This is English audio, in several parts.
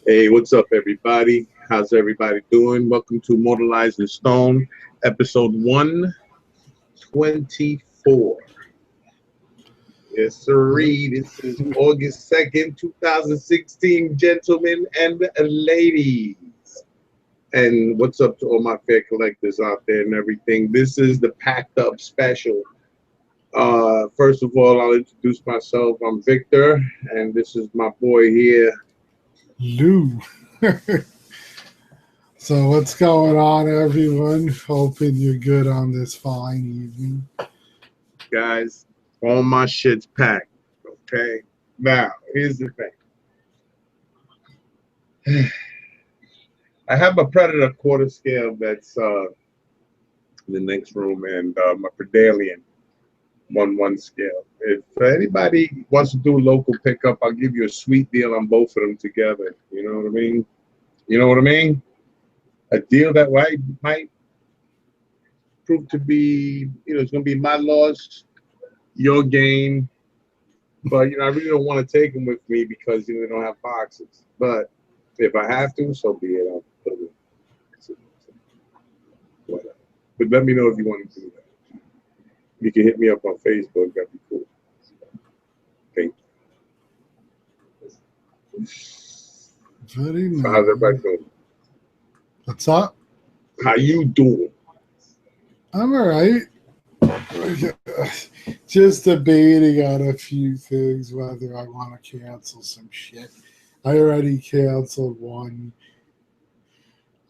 Hey, what's up, everybody? How's everybody doing? Welcome to Immortalized in Stone, episode 124. Yes, Yep. sirree. This is August 2nd, 2016, gentlemen and ladies. And what's up to all my fair collectors out there and everything? This is the Packed Up Special. First of all, I'll introduce myself. I'm Victor, and this is my boy here. Lou. So what's going on, everyone? Hoping you're good on this fine evening. Guys, all my shit's packed. Okay. Now, here's the thing. I have a Predator quarter scale that's in the next room, and my Predalien 1/1 scale. If anybody wants to do local pickup, I'll give you a sweet deal on both of them together. You know what I mean? You know what I mean? A deal that might prove to be, it's going to be my loss, your gain. But I really don't want to take them with me because they don't have boxes. But if I have to, so be it. I'll put it. Whatever. But let me know if you want to do that. You can hit me up on Facebook. That'd be cool. Thank you. Very So how's everybody nice. doing? What's up? How you doing? I'm all right. Just debating on a few things, whether I want to cancel some shit. I already canceled one.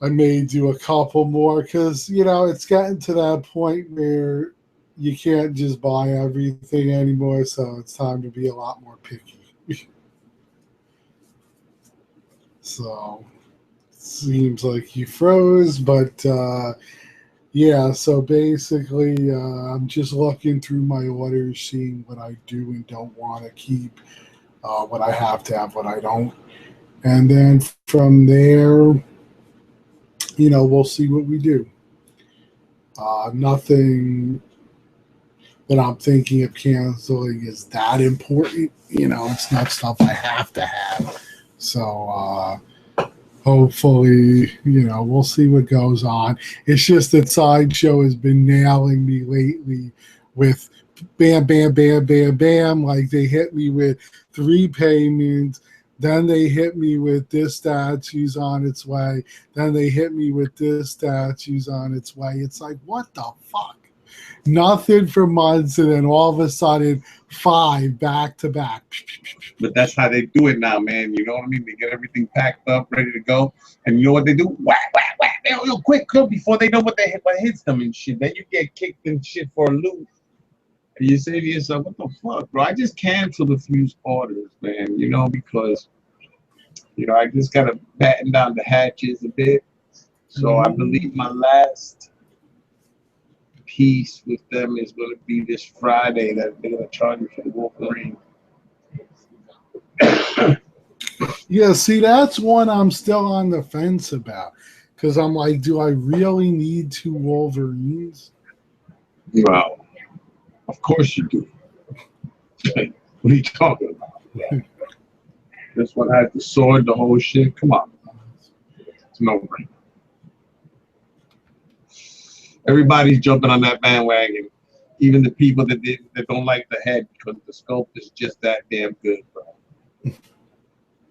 I may do a couple more because, it's getting to that point where you can't just buy everything anymore. So it's time to be a lot more picky. So seems like you froze, but yeah. So basically, I'm just looking through my orders, seeing what I do and don't want to keep, what I have to have, what I don't, and then from there, we'll see what we do. Nothing that I'm thinking of canceling is that important. It's not stuff I have to have. So hopefully, we'll see what goes on. It's just that Sideshow has been nailing me lately with bam, bam, bam, bam, bam. Like they hit me with three payments. Then they hit me with this statue's on its way. Then they hit me with this statue's on its way. It's like, what the fuck? Nothing for months, and then all of a sudden, five back to back. But that's how they do it now, man. You know what I mean? They get everything packed up, ready to go. And you know what they do? Whack, whack, whack. Quick, before they know what hits them and shit. Then you get kicked and shit for a loop. And you say to yourself, what the fuck, bro? I just canceled a few orders, man, because, I just got to batten down the hatches a bit. So I believe my last piece with them is going to be this Friday that they're going to charge me for the Wolverine. Yeah, see, that's one I'm still on the fence about because I'm like, do I really need two Wolverines? Well, of course you do. What are you talking about? This one has the sword, the whole shit. Come on. It's no brainer. Everybody's jumping on that bandwagon. Even the people that don't like the head because the sculpt is just that damn good, bro.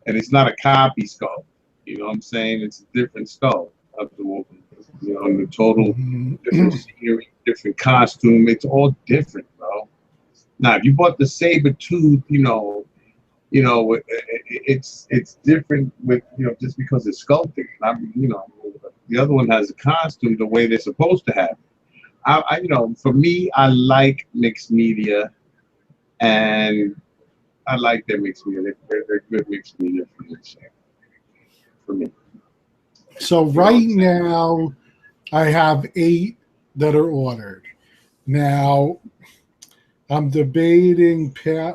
And it's not a copy sculpt. You know what I'm saying? It's a different sculpt of the Wolverine. And the total different scenery, different costume. It's all different, bro. Now, if you bought the saber tooth, it's different with just because it's sculpting. The other one has a costume the way they're supposed to have. For me, I like mixed media, and I like their mixed media. They're good mixed media for me. So right now, I have 8 that are ordered. Now, I'm debating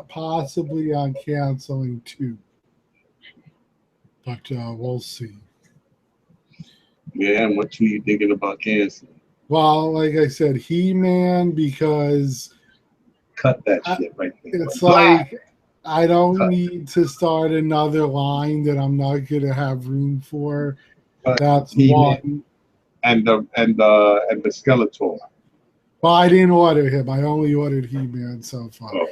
possibly on canceling 2, but we'll see. Yeah, and what two you thinking about canceling? Well, like I said, He-Man because Cut that shit right there. it's Black. like I don't need to start another line that I'm not gonna have room for. But That's He-Man one. and the Skeletor. Well, I didn't order him. I only ordered He-Man so far. Oh,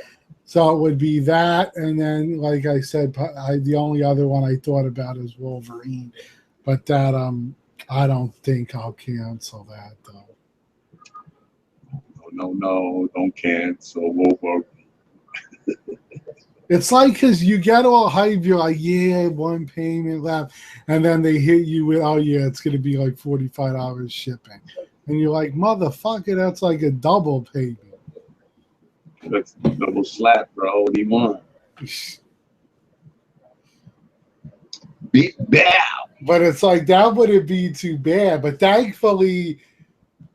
So it would be that, and then, like I said, the only other one I thought about is Wolverine, but that I don't think I'll cancel that though. no, don't cancel. Wolverine. It's like because you get all hype, you're like, yeah, one payment left, and then they hit you with, oh yeah, it's gonna be like $45 shipping, and you're like, motherfucker, that's like a double payment. That's double slap, bro. What do you want? Beat down. But it's like that wouldn't be too bad. But thankfully,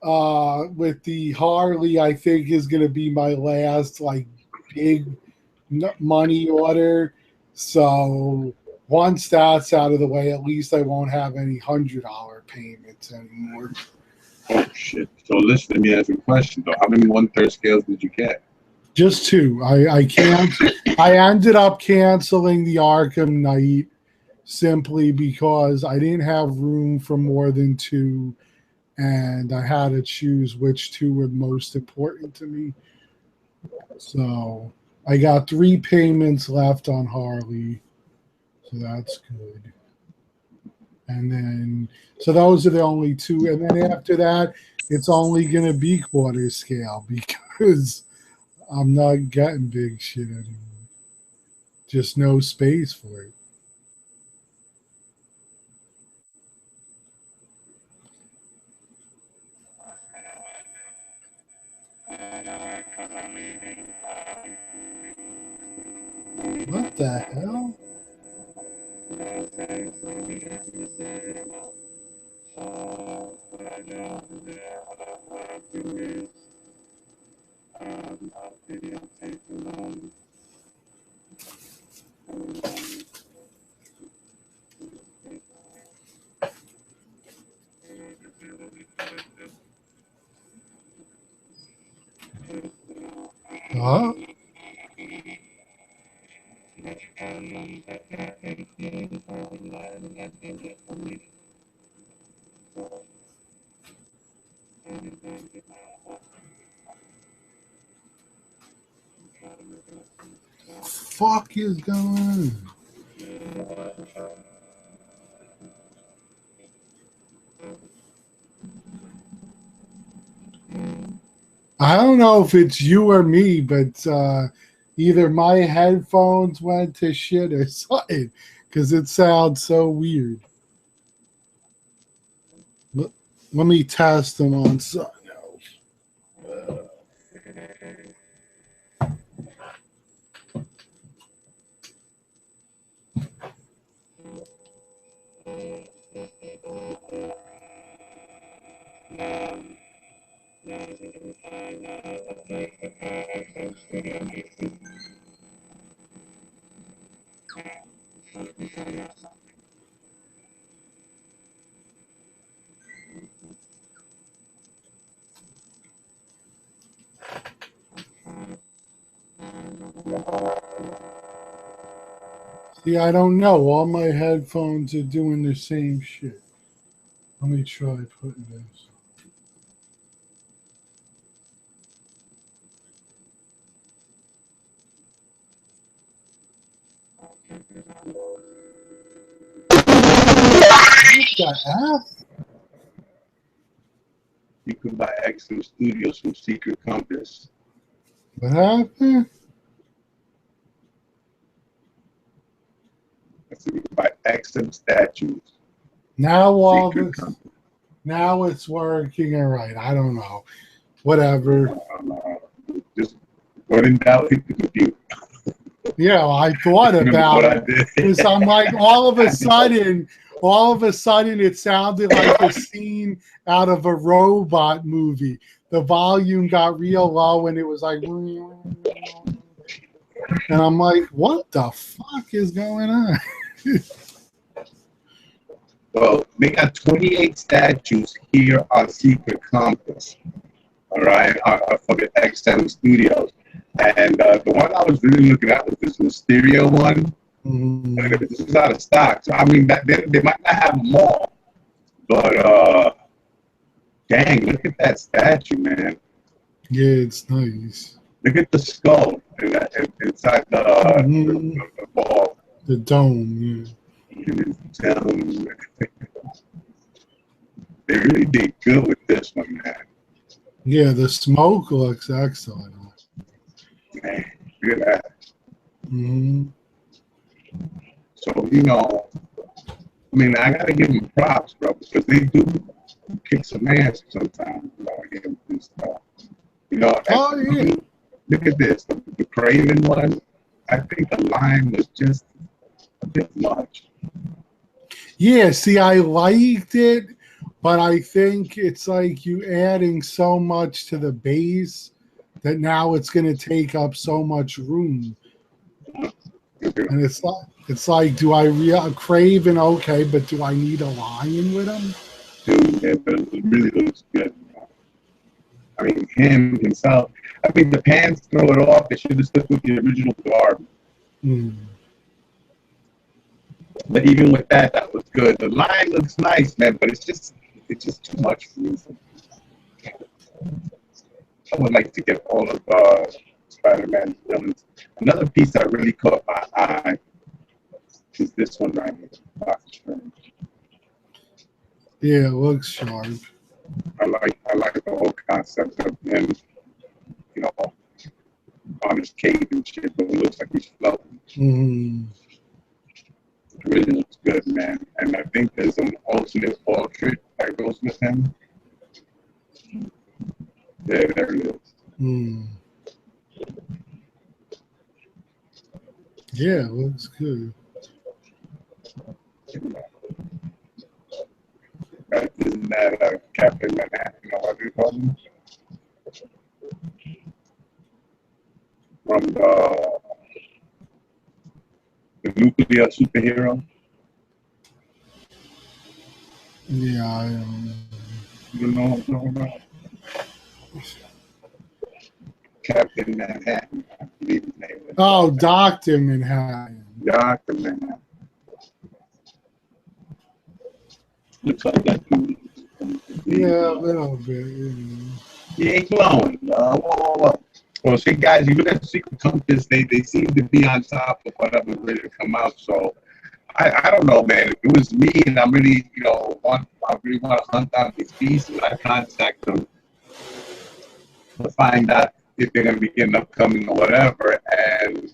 with the Harley, I think is going to be my last like big money order. So once that's out of the way, at least I won't have any $100 payments anymore. Oh shit. So listen, let me ask you a question though. How many 1/3 scales did you get? Just two. I can't. I ended up canceling the Arkham Knight simply because I didn't have room for more than two, and I had to choose which two were most important to me. So I got 3 payments left on Harley, so that's good. And then, so those are the only two. And then after that, it's only going to be quarter scale because I'm not getting big shit anymore. Just no space for it. What the hell? Huh? Fuck is going on? I don't know if it's you or me, but either my headphones went to shit or something because it sounds so weird. Let me test them on something else. See, I don't know. All my headphones are doing the same shit. Let me try putting this. What the F? You can buy XM Studios from Secret Compass. What happened? So you can buy XM statues. Now all Secret this. Compass. Now it's working. All right. I don't know. Whatever. Just when in doubt, hit the computer. Yeah, well, I thought about it because I'm like, all of a sudden, it sounded like a scene out of a robot movie. The volume got real low, and it was like, and I'm like, what the fuck is going on? Well, they got 28 statues here on Secret Compass. All right, for the XM Studios. And the one I was really looking at was this Mysterio one. Mm. This is out of stock. So I mean, they might not have them all, but dang, look at that statue, man. Yeah, it's nice. Look at the skull inside the ball. The dome. They really did good with this one, man. Yeah, the smoke looks excellent. Man, look at that. Mm-hmm. So, you know, I mean, I got to give them props, bro, because they do kick some ass sometimes. You know, against this stuff. You know, Oh yeah. Look at this. The Craven one, I think the line was just a bit much. Yeah, see, I liked it, but I think it's like you adding so much to the base that now it's going to take up so much room. And it's like, do I Craven? Okay, but do I need a lion with him? Dude, yeah, but it really looks good. I mean, him himself. I mean, the pants throw it off. They should have stuck with the original garb. Mm. But even with that, that was good. The line looks nice, man, but it's just too much for me. I would like to get all of Spider-Man villains. Another piece that really caught my eye is this one right here, Doctor Strange. Yeah, it looks sharp. I like the whole concept of him, you know, on his cave and shit, but it looks like he's floating. Mm. It really looks good, man. And I think there's an alternate portrait that goes with him. Yeah, there it is. Mm. Yeah, it looks good. Isn't that Captain Manhattan? You know what they call him? From the nuclear superhero. Yeah, I don't know. You know what I'm talking about? Captain Manhattan, I believe his name is. Oh, Dr. Manhattan. Dr. Manhattan. Looks like that dude. Yeah, a little bit. He ain't glowing. Well, see, guys, you look at the Secret Compass, they seem to be on top of whatever's ready to come out. So, I don't know, man. If it was me and I'm really, you know, I really want to hunt down these pieces, I contact them to find out if they're going to be getting upcoming or whatever. And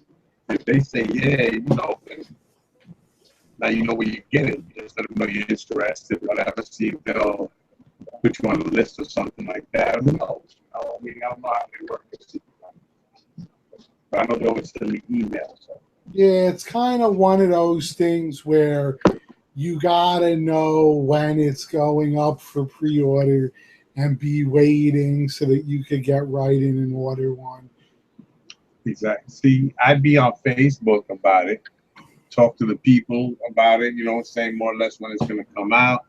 if they say, yeah, you know, now you know where you get it. You just let them know you're interested, whatever. See if they'll put you on the list or something like that. Who knows? You know, I mean, I don't know how they work. But I know they always send me emails. So. Yeah, it's kind of one of those things where you gotta know when it's going up for pre-order and be waiting so that you could get right in and order one. Exactly. See, I'd be on Facebook about it, talk to the people about it, you know, saying more or less when it's going to come out.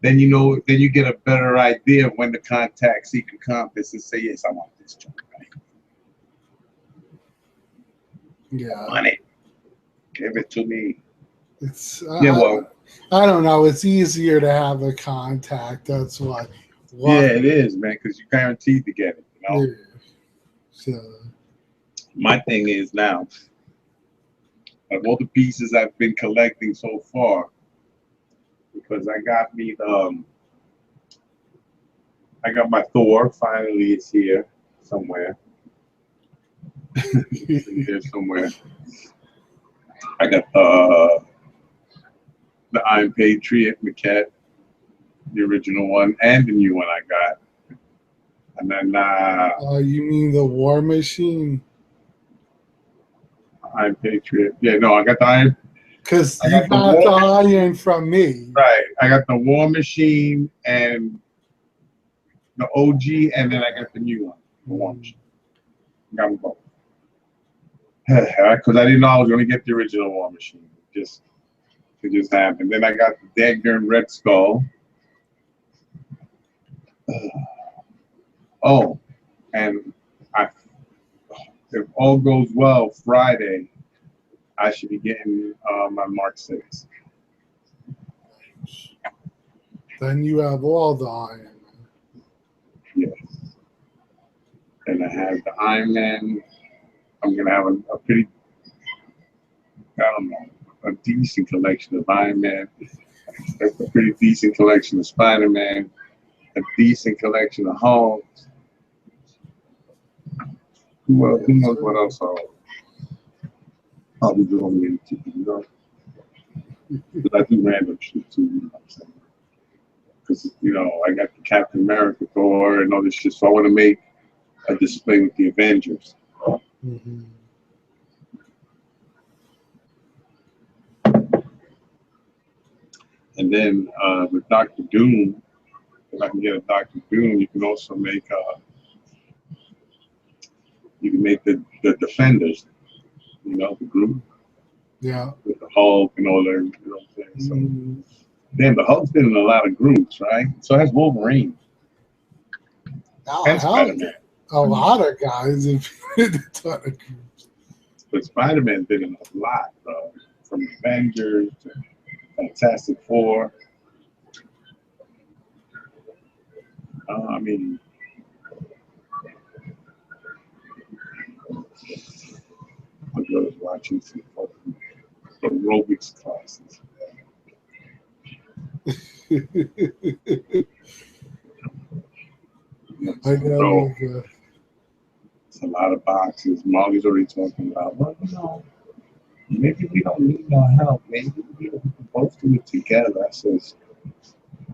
Then you know, then you get a better idea of when to contact Secret Compass and say, yes, I want this joint. Yeah, I want it. Give it to me. it's Yeah, well, I don't know. It's easier to have a contact. That's what. yeah, it is, man, because you're guaranteed to get it. You know. Yeah. So. My thing is now, of all the pieces I've been collecting so far, because I got me I got my Thor. Finally, it's here somewhere. It's in here somewhere. I got the Iron Patriot maquette, the original one, and the new one I got. And then You mean the War Machine? Iron Patriot. Yeah, no, I got the Iron. Because I you got the got the War iron from me. Right. I got the War Machine and the OG, and then I got the new one, the War Machine. Got them both. Because I didn't know I was going to get the original War Machine. It just happened. Then I got the Dagger Red Skull. Oh, and if all goes well, Friday, I should be getting my Mark 6. Then you have all the Iron Man. Yes. And I have the Iron Man. I'm going to have a pretty, I don't know, a decent collection of Iron Man, a pretty decent collection of Spider-Man, a decent collection of Hulk. Who knows what else I'll be doing in the TV, you know? Because I do random shit too, you know what I'm saying? Because, you know, I got the Captain America, Thor, and all this shit, so I want to make a display with the Avengers. Mm-hmm. And then with Doctor Doom, if I can get a Doctor Doom, you can also make the Defenders, you know, the group. Yeah. With the Hulk and all that, you know what I'm saying? So, Mm-hmm. damn, the Hulk's been in a lot of groups, right? So has Wolverine and Spider-Man. A lot of guys have been in a ton of groups. But Spider-Man's been in a lot, bro. From Avengers to Fantastic Four. I mean, my girl's watching some fucking aerobics classes. I know. Bro, it's a lot of boxes. Molly's already talking about, well, you know, maybe we don't need no help. Maybe we can both do it together. I says,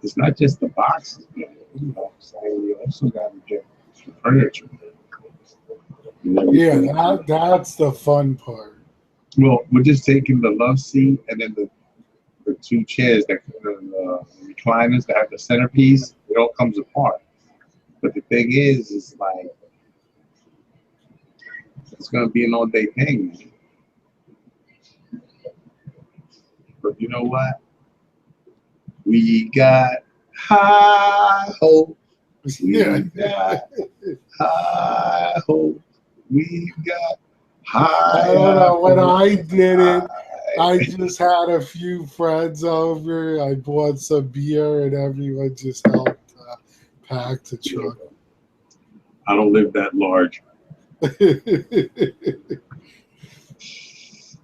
it's not just the boxes, man. You know what I'm saying? We also got to get some furniture. Yeah, that's the fun part. Well, we're just taking the love seat and then the two chairs, the recliners that have the centerpiece, it all comes apart. But the thing is like, it's going to be an all-day thing, man. But you know what? We got high hope. Yeah. We got high hope. We got high. I don't know. When hope. I did it, I just had a few friends over. I bought some beer, and everyone just helped pack the truck. I don't live that large.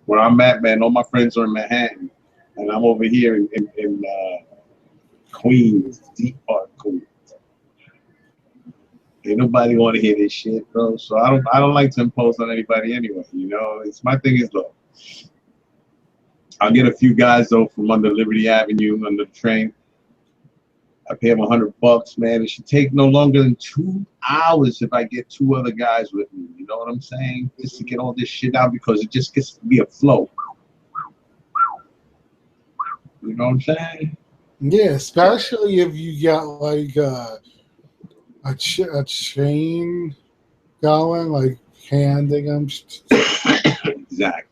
Where I'm at, man, all my friends are in Manhattan, and I'm over here in Queens, deep part Queens. Ain't nobody want to hear this shit, bro. So I don't like to impose on anybody anyway. You know, it's my thing is look. I'll get a few guys though from under Liberty Avenue, under the train. I pay them $100, man. It should take no longer than 2 hours if I get 2 other guys with me. You know what I'm saying? Just to get all this shit out because it just gets to be a flow. You know what I'm saying? Yeah, especially if you got like a chain going, like handing them. Exactly.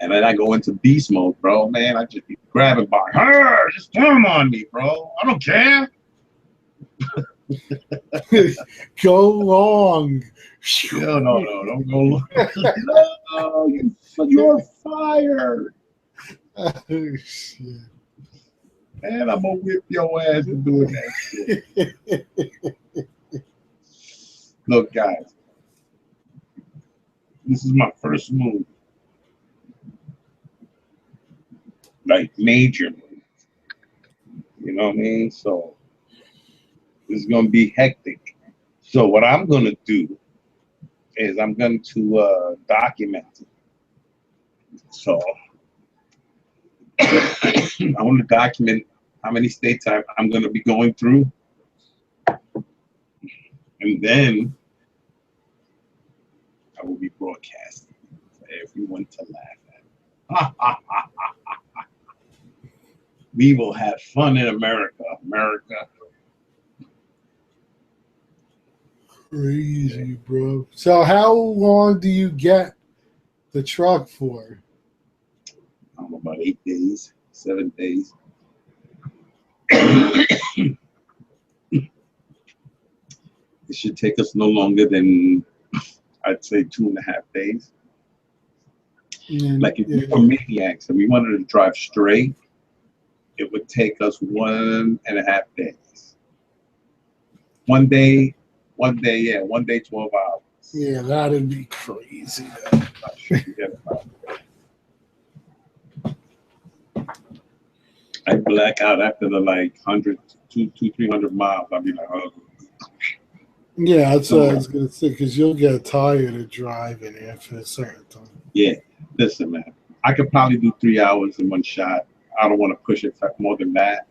And then I go into beast mode, bro. Man, I just be grabbing by. Just throw them on me, bro. I don't care. Go long. No, don't go long. No, you're fired. Oh, shit. Man, I'm gonna whip your ass for doing that shit. Look, guys, this is my first move. Like major move. You know what I mean? So this is gonna be hectic. So what I'm gonna do is I'm going to document it. So I want to document how many states I'm going to be going through, and then I will be broadcasting for everyone to laugh at. We will have fun in America. Crazy, bro. So how long do you get the truck for? About 8 days, 7 days. It should take us no longer than I'd say 2.5 days. And, Like if we were maniacs and we wanted to drive straight, it would take us 1.5 days. One day, 12 hours. yeah, that'd be crazy. I should forget about it. I black out after the like 100, 300 miles. I'll be like, oh. Yeah, that's what I was gonna say, because you'll get tired of driving after a certain time. Yeah, listen, man. I could probably do 3 hours in one shot. I don't want to push it more than that,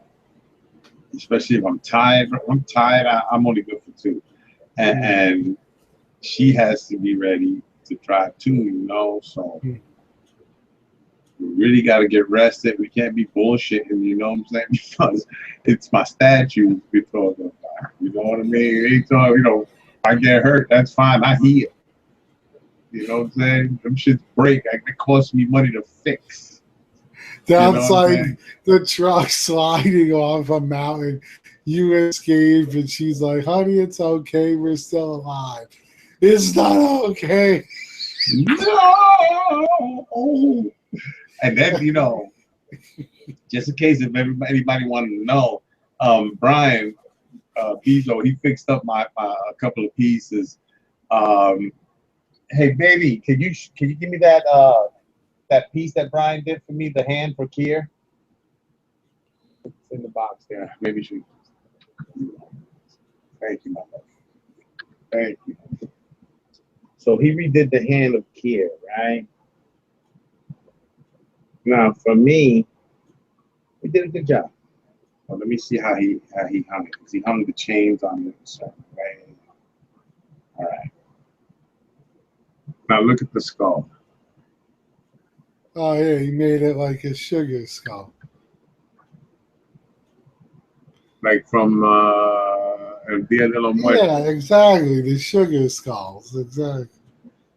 especially if I'm tired. If I'm tired. I'm only good for 2, and she has to be ready to drive too. You know, so we really got to get rested. We can't be bullshitting. You know what I'm saying? Because it's my statue we're talking about. You know what I mean? Anytime, you know, I get hurt, that's fine. I heal. You know what I'm saying? Them shits break. It costs me money to fix. That's like the truck sliding off a mountain. You escape, and she's like, honey, it's okay. We're still alive. It's not okay. No. And then, you know, just in case if anybody wanted to know, Brian Bizo, he fixed up my a couple of pieces. Hey, baby, can you give me that that piece that Brian did for me, the hand for Kier? It's in the box there. Maybe she. Thank you, my love. Thank you. So he redid the hand of Kier, right? Now, for me, he did a good job. Well, let me see how he hung it. Because he hung the chains on it. So, right. All right. Now look at the skull. Oh yeah, he made it like a sugar skull. Like from El Dia de los Muertos. Yeah, exactly. The sugar skulls, exactly.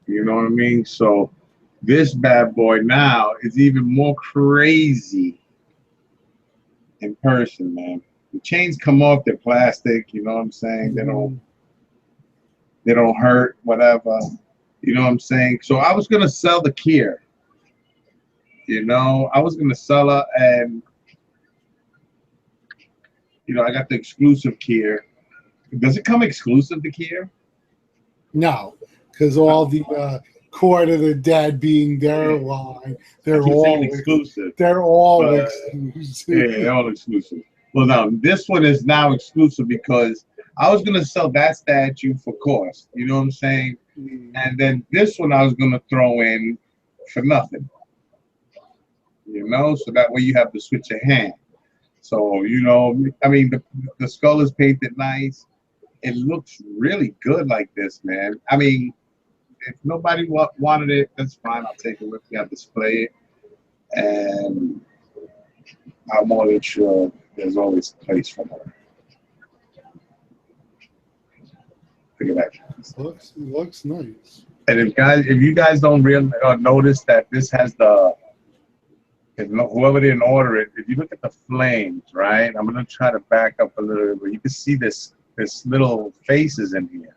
You know what I mean? So this bad boy now is even more crazy in person, man. The chains come off, they're plastic, you know what I'm saying? They don't hurt, whatever. You know what I'm saying? So I was gonna sell the Kier. You know, I was gonna sell her, and you know, I got the exclusive Kier. Does it come exclusive to Kier? No, because all the Court of the Dead being their line, they're all exclusive. They're all exclusive. Yeah, they're all exclusive. Well, now this one is now exclusive because I was gonna sell that statue for cost. You know what I'm saying? And then this one I was gonna throw in for nothing. You know, so that way you have to switch your hand. So you know, I mean, the skull is painted nice. It looks really good like this, man. I mean, if nobody wanted it, that's fine. I'll take it with me. I'll display it, and I'm more sure there's always a place for her. Look at that. It looks nice. And if you guys don't really notice that this has whoever didn't order it, if you look at the flames, right? I'm gonna try to back up a little bit, but you can see this little faces in here.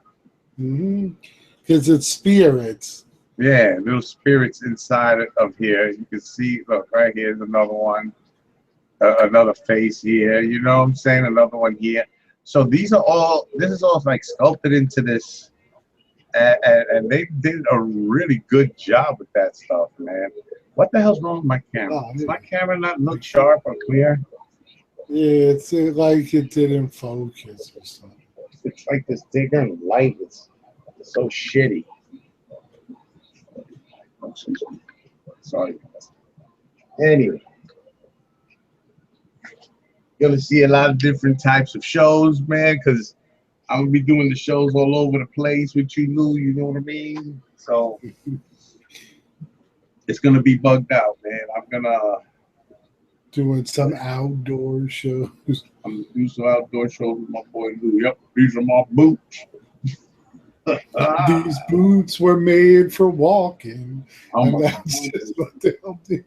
Because it's spirits. Yeah, little spirits inside of here. You can see, look, right here's another one, another face here. You know what I'm saying? Another one here. So this is all like sculpted into this, and they did a really good job with that stuff, man. What the hell's wrong with my camera? Does my camera not look sharp or clear? Yeah, it's like it didn't focus or something. It's like this digger light is so shitty. Oh, sorry. Anyway, you're gonna see a lot of different types of shows, man, because I'm gonna be doing the shows all over the place with you, Lou. You know what I mean? So it's gonna be bugged out, man. I'm gonna doing some outdoor shows. I'm gonna do some outdoor shows with my boy Lou. Yep, these are my boots. These boots were made for walking, and that's just what they'll do.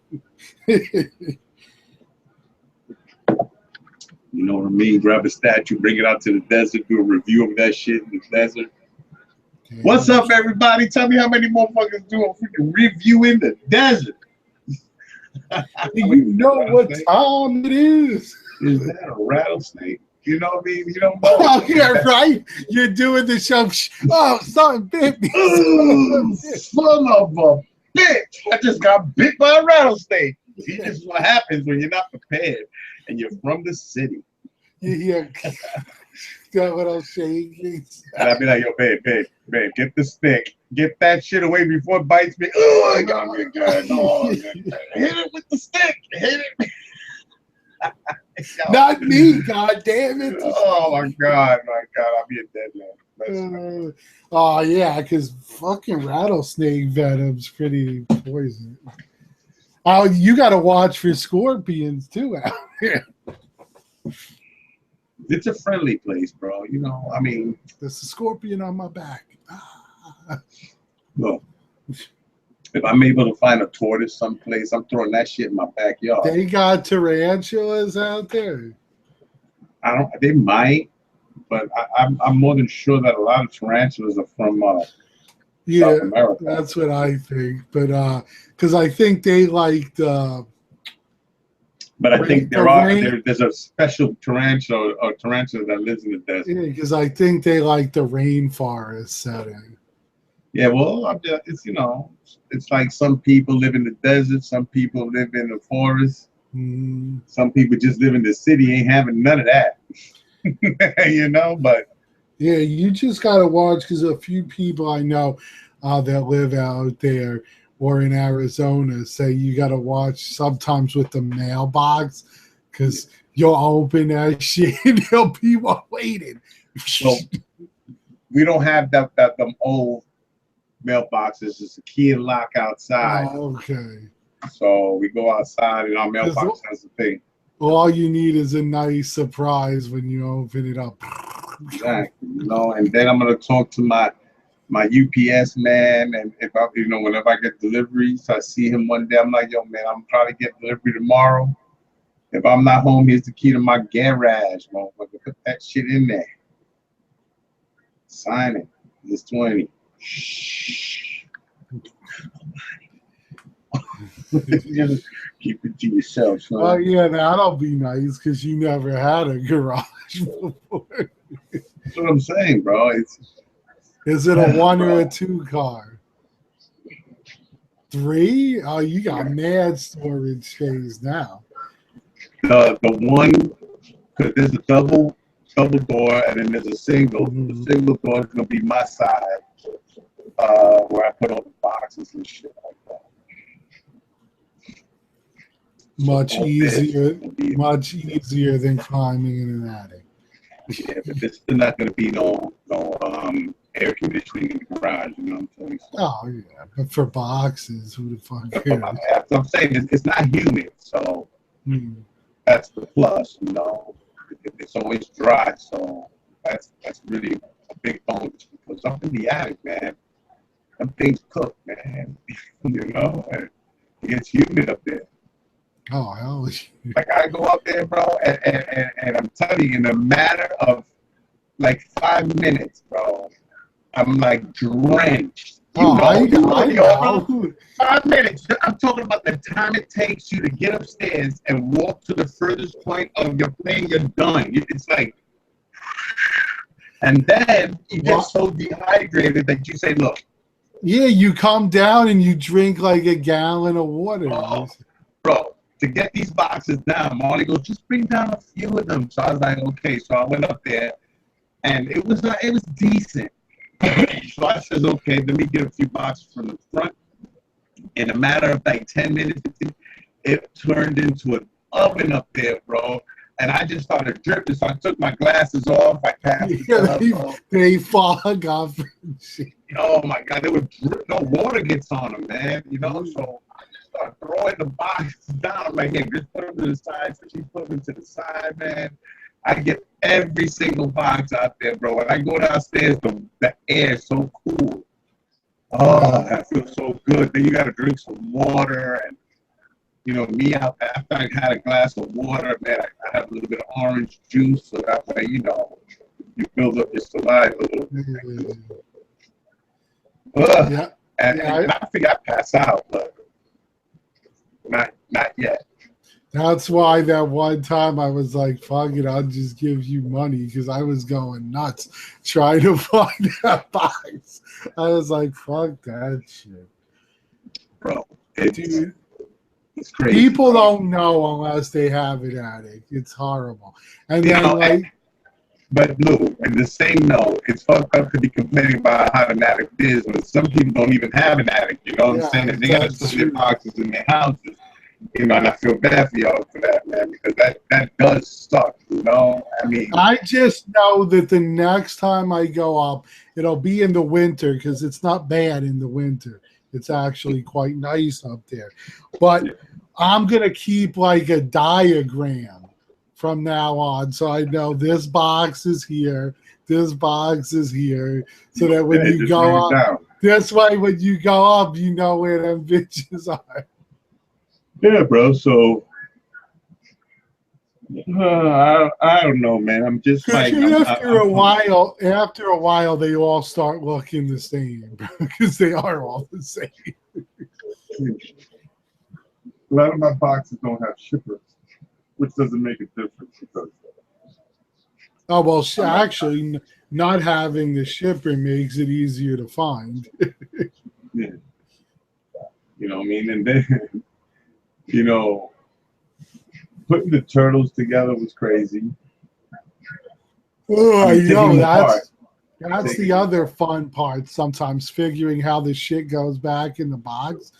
You know what I mean? Grab a statue, bring it out to the desert, do a review of that shit in the desert. What's up, everybody? Tell me how many motherfuckers do a freaking review in the desert. You know what time it is. Is that a rattlesnake? You know what I mean? You don't know. Oh, yeah, right? You're doing the show. Oh, something bit me. Son of a bitch. I just got bit by a rattlesnake. See, this is what happens when you're not prepared and you're from the city. Yeah. Got what I'm saying? And I'd be like, yo, babe, get the stick. Get that shit away before it bites me. Oh, I got me again. Oh, hit it with the stick. Hit it. Not me, god damn it. Oh my god, I'll be a dead man. Oh yeah, because fucking rattlesnake venom's pretty poison. Oh, you gotta watch for scorpions too out here. It's a friendly place, bro. You know, I mean, there's a scorpion on my back. Look, if I'm able to find a tortoise someplace, I'm throwing that shit in my backyard. They got tarantulas out there. They might, but I'm more than sure that a lot of tarantulas are from South America. That's what I think. But because I think they like the. But I think there's a special tarantula or tarantula that lives in the desert. Yeah, because I think they like the rainforest setting. Yeah, well, it's it's like some people live in the desert, some people live in the forest, some people just live in the city, ain't having none of that. But yeah, you just gotta watch because a few people I know that live out there or in Arizona say you gotta watch sometimes with the mailbox because you'll open that shit and they'll be waiting. So we don't have them old mailboxes. It's a key and lock outside. Oh, okay. So we go outside and our mailbox has the thing. All you need is a nice surprise when you open it up. Exactly. And then I'm gonna talk to my UPS man, and if I, whenever I get deliveries, I see him one day. I'm like, yo, man, I'm probably get delivery tomorrow. If I'm not home, here's the key to my garage, motherfucker. Put that shit in there. Sign it. It's 20. Shh. Just keep it to yourself, son. Oh yeah, that'll be nice because you never had a garage before. That's what I'm saying, bro. Is it a 1 or a 2 car? 3? Oh, you got mad storage space now. The one, because there's a double door and then there's a single. The single door is gonna be my side, where I put all the boxes and shit like that. Much easier than climbing in an attic. Yeah, but there's still not gonna be no air conditioning in the garage, you know what I'm saying? Oh yeah, but for boxes, who the fuck cares? That's what I'm saying. It's not humid, so that's the plus, It's always dry, so that's really a big bonus because up in the attic, man, them things cook, man. And it's humid up there. Oh hell yeah. Like I go up there, bro, and I'm telling you, in a matter of like 5 minutes, bro, I'm like drenched. I know. 5 minutes. I'm talking about the time it takes you to get upstairs and walk to the furthest point of your plane. You're done. It's like, and then you get so dehydrated that you say, "Look." Yeah, you come down and you drink like a gallon of water. Oh, bro, to get these boxes down, Marley goes, "Just bring down a few of them." So I was like, "Okay." So I went up there, and it was decent. So I says, okay, let me get a few boxes from the front. In a matter of like 10 minutes, it turned into an oven up there, bro. And I just started dripping. So I took my glasses off. I passed they fog off. Oh my God, they would drip. No water gets on them, man. So I just started throwing the boxes down. I'm like, hey, just put them to the side. So she put them to the side, man. I get every single box out there, bro. When I go downstairs, the air is so cool. Oh, that feels so good. Then you got to drink some water. And, me out there, after I had a glass of water, man, I have a little bit of orange juice. So that way, you build up your saliva a little bit. Ugh. Yeah. And I think I pass out, but not yet. That's why that one time I was like, fuck it, I'll just give you money because I was going nuts trying to find that box. I was like, fuck that shit. Bro, Dude, it's crazy. people Bro. don't know unless they have it at it. It's horrible. And You then, know, like, but Lou, in the same note, it's fucked up to be complaining about how an addict is when some people don't even have an addict. You know what I'm saying? yeah, And they got to that's store their true. boxes in their houses. You know, and I feel bad for y'all for that, man, because that does suck. You know, I mean, I just know that the next time I go up, it'll be in the winter because it's not bad in the winter. It's actually quite nice up there. But I'm going to keep like a diagram from now on. So I know this box is here, this box is here. So that when you just go write it up, down. this way when you go up, you know where them bitches are. Yeah, bro. So I don't know, man. I'm just Because like after a while, they all start looking the same because they are all the same. a lot of my boxes don't have shippers, which doesn't make a difference because Oh well, I'm not. actually, not having the shipper makes it easier to find. Yeah, you know what I mean. And then you know, putting the turtles together was crazy. Oh, I I mean, taking know them apart. that's Taking the them other apart. fun part. Sometimes figuring how the shit goes back in the box.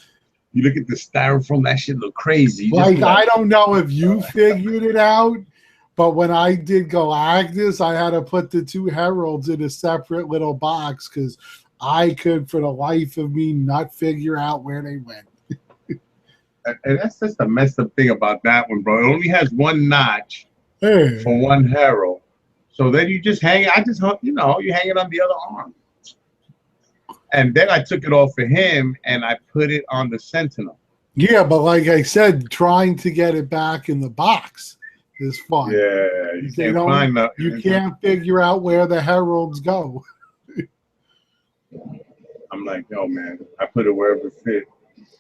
You look at the styrofoam, that shit look crazy. You just be Like I like, don't know if you figured it out, but when I did Galactus, I had to put the two heralds in a separate little box because I could, for the life of me, not figure out where they went. and that's just the messed up thing about that one, bro. It only has one notch for Hey. one herald. So then you just hang it. I just, you know, you hang it on the other arm. And then I took it off for him and I put it on the Sentinel. Yeah, but like I said, trying to get it back in the box is fun. Yeah, you They can't don't. find the. You can't figure out where the heralds go. I'm like, yo, man, I put it wherever it fit.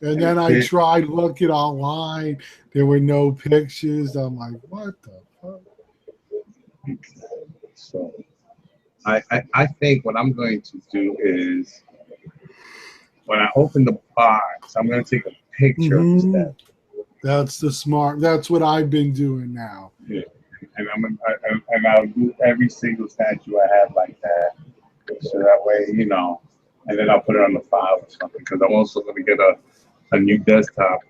And And then it I fit. tried looking online. There were no pictures. I'm like, what the fuck? So I think what I'm going to do is when I open the box, I'm going to take a picture of the Mm-hmm. step. That's the smart. That's what I've been doing now. Yeah. And I'll do every single statue I have like that. So that way, you know, and then I'll put it on the file or something because I'm also going to get a new desktop.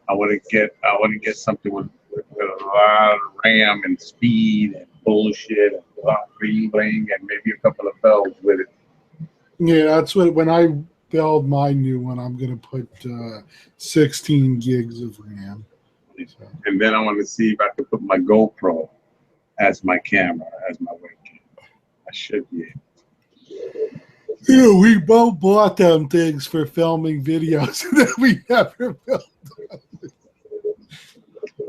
I want to get something with a lot of RAM and speed and bullshit and bling bling and maybe a couple of bells with it. Yeah, that's what when I build my new one, I'm gonna put 16 gigs of RAM. So. And then I want to see if I can put my GoPro as my camera, as my webcam. I should be able. Yeah, we both bought them things for filming videos that we never filmed.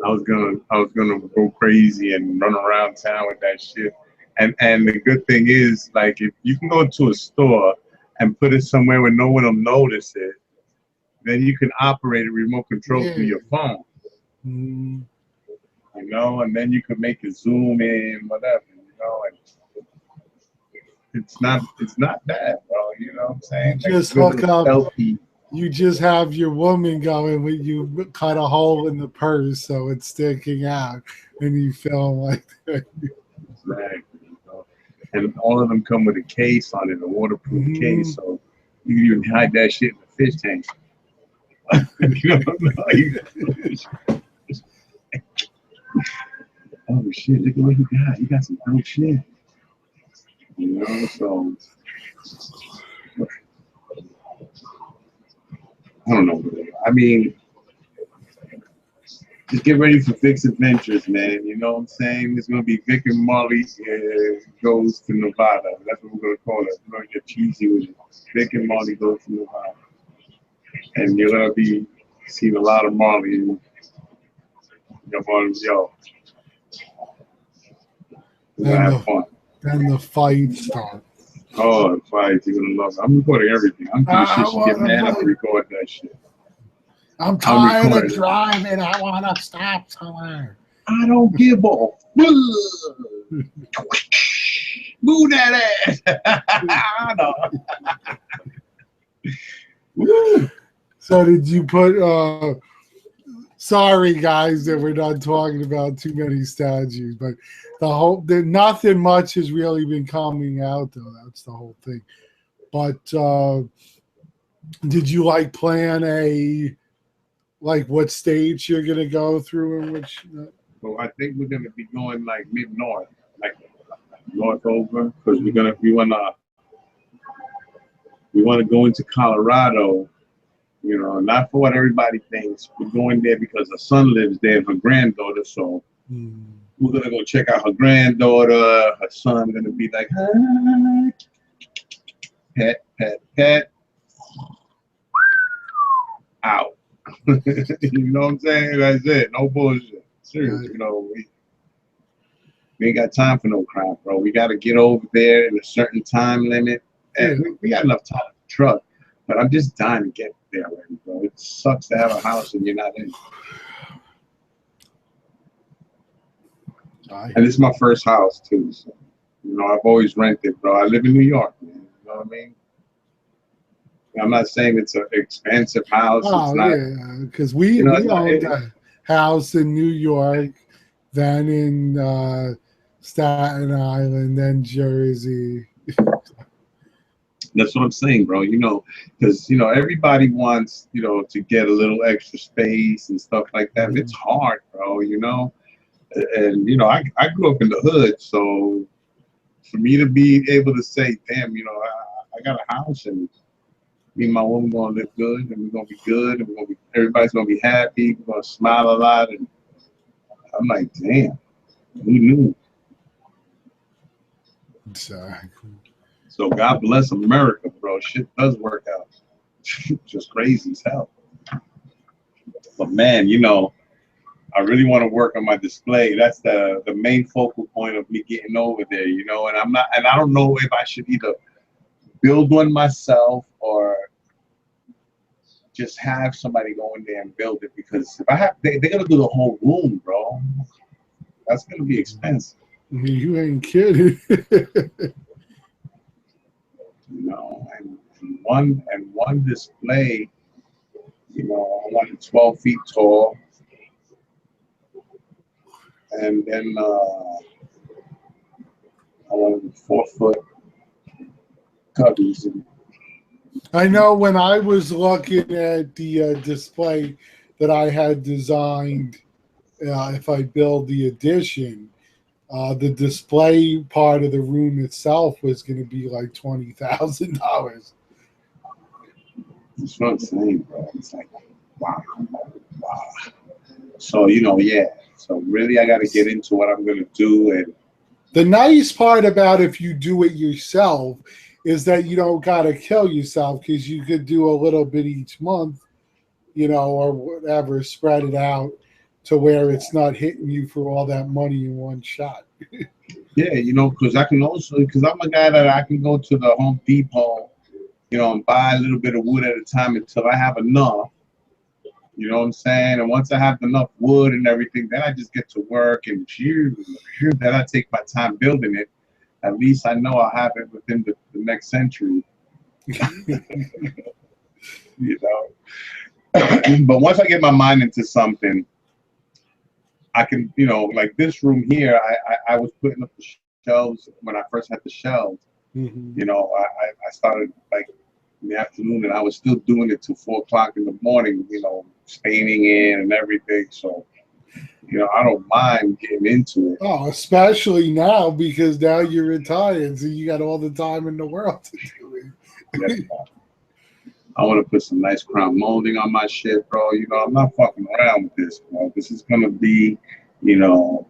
I was gonna go crazy and run around town with that shit. And the good thing is, like, if you can go to a store and put it somewhere where no one will notice it, then you can operate a remote control through Yeah. your phone. Mm. You know, and then you can make it zoom in, whatever. You know, and it's not bad, bro. You know what I'm You saying? Like a just good hook little up. selfie. You just have your woman going when you cut a hole in the purse so it's sticking out, and you film like that. Exactly. You know? And all of them come with a case on it, a waterproof Mm-hmm. case, so you can even hide that shit in the fish tank. You know, oh shit, look at what you got. You got some dope shit. You know, so I don't know. I mean, just get ready for Vic's adventures, man. You know what I'm saying? It's gonna be Vic and Molly goes to Nevada. That's what we're gonna call it. We're gonna get cheesy with it. Vic and Molly goes to Nevada, and you're gonna be seeing a lot of Molly. And you're going, yo, we're gonna Then have the fun. then the fight starts. Oh, fight, you're gonna love it. I'm recording everything. I'm pretty sure I she get want mad to if I fight. record that shit. I'm I'm tired of recording. driving. I want to stop somewhere. I don't give a fuck. Move that ass. I know. Woo. So did you put sorry guys that we're not talking about too many statues, but nothing much has really been coming out though. That's the whole thing. But did you like plan what stage you're gonna go through and which So I think we're gonna be going like mid north, like north over, because we wanna go into Colorado. You know, not for what everybody thinks. We're going there because her son lives there and her granddaughter. So we're gonna go check out her granddaughter. Her son gonna be like, hi, pet, pet, pet, out. You know what I'm saying? That's it. No bullshit. Serious. You know, we ain't got time for no crap, bro. We got to get over there in a certain time limit, and we got enough time to truck. But I'm just dying to get there already, bro. It sucks to have a house and you're not in. And it's my first house too, so you know I've always rented, bro. I live in New York, man. You know what I mean? I'm not saying it's an expensive house. oh It's not. yeah, because we owned a house in New York, then in Staten Island, then Jersey. That's what I'm saying, bro. You know, because you know everybody wants to get a little extra space and stuff like that. It's hard, bro. You know, and I grew up in the hood, so for me to be able to say, damn, I got a house and me and my woman gonna live good and we're gonna be good and everybody's gonna be happy, we're gonna smile a lot, and I'm like, damn, who knew? Exactly. So God bless America, bro. Shit does work out. Just crazy as hell. But man, I really want to work on my display. That's the main focal point of me getting over there, and I don't know if I should either build one myself or just have somebody go in there and build it, because if I have, they're gonna do the whole room, bro. That's gonna be expensive. You ain't kidding. And one display, I want it 12 feet tall, and then I want 4-foot cubbies. I know when I was looking at the display that I had designed, if I build the addition, the display part of the room itself was going to be like $20,000. That's what I'm saying, bro. It's like, wow. So yeah. So really, I got to get into what I'm gonna do. And the nice part about if you do it yourself is that you don't got to kill yourself, because you could do a little bit each month, or whatever, spread it out to where it's not hitting you for all that money in one shot. yeah, because I'm a guy that I can go to the Home Depot, and buy a little bit of wood at a time until I have enough. You know what I'm saying? And once I have enough wood and everything, then I just get to work, and then I take my time building it. At least I know I'll have it within the next century. But once I get my mind into something, I can, like this room here, I was putting up the shelves when I first had the shelves. I started like in the afternoon, and I was still doing it till 4 o'clock in the morning, staining it and everything. So, I don't mind getting into it. Oh, especially now, because now you're retired, so you got all the time in the world to do it. Yeah. I want to put some nice crown molding on my shit, bro. I'm not fucking around with this, bro. This is gonna be, the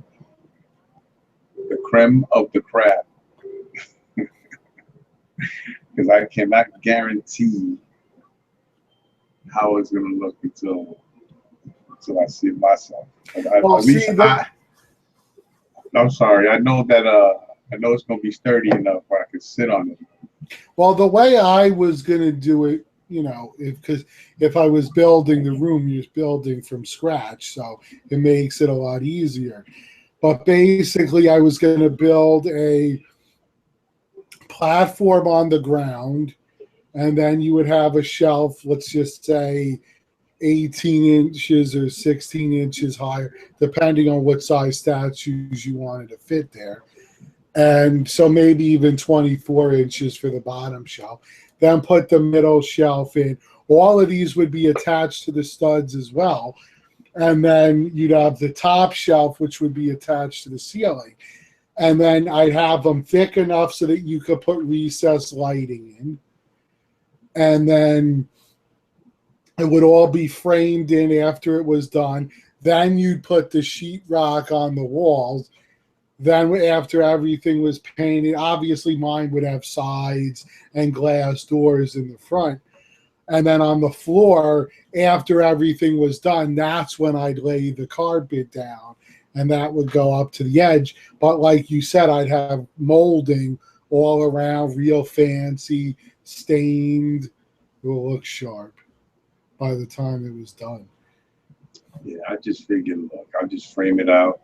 creme of the crap. Because I cannot guarantee how it's gonna look until I see it myself. I'm sorry. I know that I know it's gonna be sturdy enough where I can sit on it. Well, the way I was going to do it, you know, because if I was building the room, you're building from scratch, so it makes it a lot easier. But basically, I was going to build a platform on the ground, and then you would have a shelf, let's just say 18 inches or 16 inches higher, depending on what size statues you wanted to fit there. And so maybe even 24 inches for the bottom shelf. Then put the middle shelf in. All of these would be attached to the studs as well. And then you'd have the top shelf, which would be attached to the ceiling. And then I'd have them thick enough so that you could put recessed lighting in. And then it would all be framed in after it was done. Then you'd put the sheetrock on the walls. Then after everything was painted, obviously mine would have sides and glass doors in the front. And then on the floor, after everything was done, that's when I'd lay the carpet down and that would go up to the edge. But like you said, I'd have molding all around, real fancy, stained. It will look sharp by the time it was done. Yeah, I just figured, look, I'll just frame it out.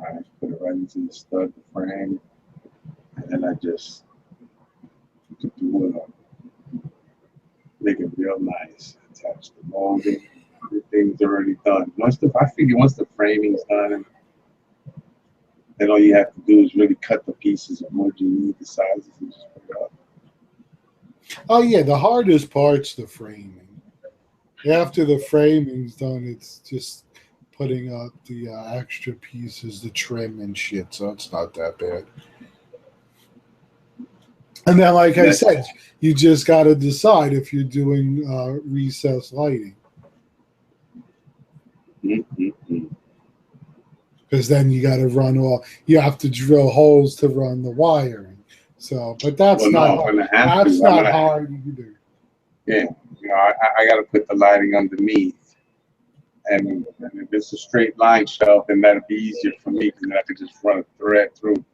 I put it right into the stud, the frame, and then I just do it, make it real nice. Attach the molding. Everything's already done. I figure once the framing's done, and then all you have to do is really cut the pieces of wood you need, the sizes, and just put it up. Oh yeah, the hardest part's the framing. After the framing's done, it's just putting up the extra pieces, the trim and shit. So it's not that bad. And then, like I said, you just got to decide if you're doing recessed lighting, Mm-hmm. because then you got to run all. You have to drill holes to run the wiring. So, but that's Well, not no, I'm hard. gonna have That's to. not hard to do. Yeah, I got to put the lighting underneath, and if it's a straight line shelf, then that'll be easier for me because then I could just run a thread through,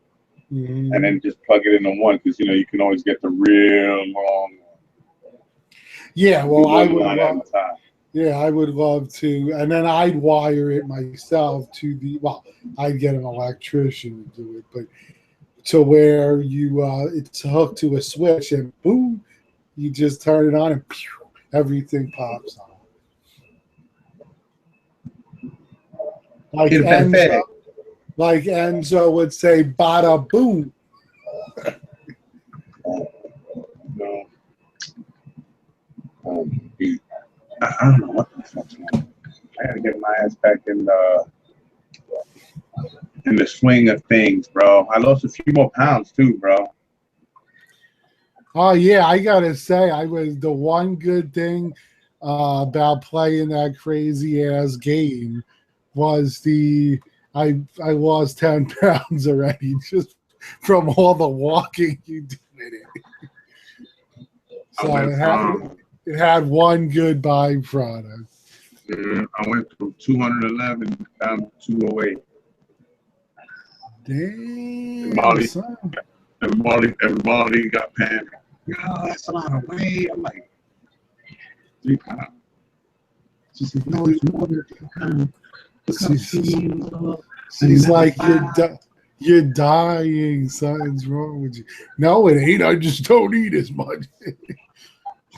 and then just plug it into one because you can always get the real long. Yeah, Do well, I one would line at love. a time. Yeah, I would love to, and then I'd wire it myself to the. Well, I'd get an electrician to do it, but to where you it's hooked to a switch and boom, you just turn it on and pew, everything pops on. Like Il Enzo, Pepe. like Enzo would say, "Bada boom." No, I don't know what the fuck's wrong. I gotta get my ass back in the swing of things, bro. I lost a few more pounds too, bro. Oh yeah, I gotta say, I was the one good thing about playing that crazy ass game was I lost 10 pounds already just from all the walking you did with it. I So went from it had one good byproduct. I went from 211 down to 208. And Damn, son. everybody got panicked. Oh, that's a lot of weight. I'm like, 3 pounds. She said, no, it's more than 3 pounds. She's like, you're dying. Something's wrong with you. No, it ain't. I just don't eat as much.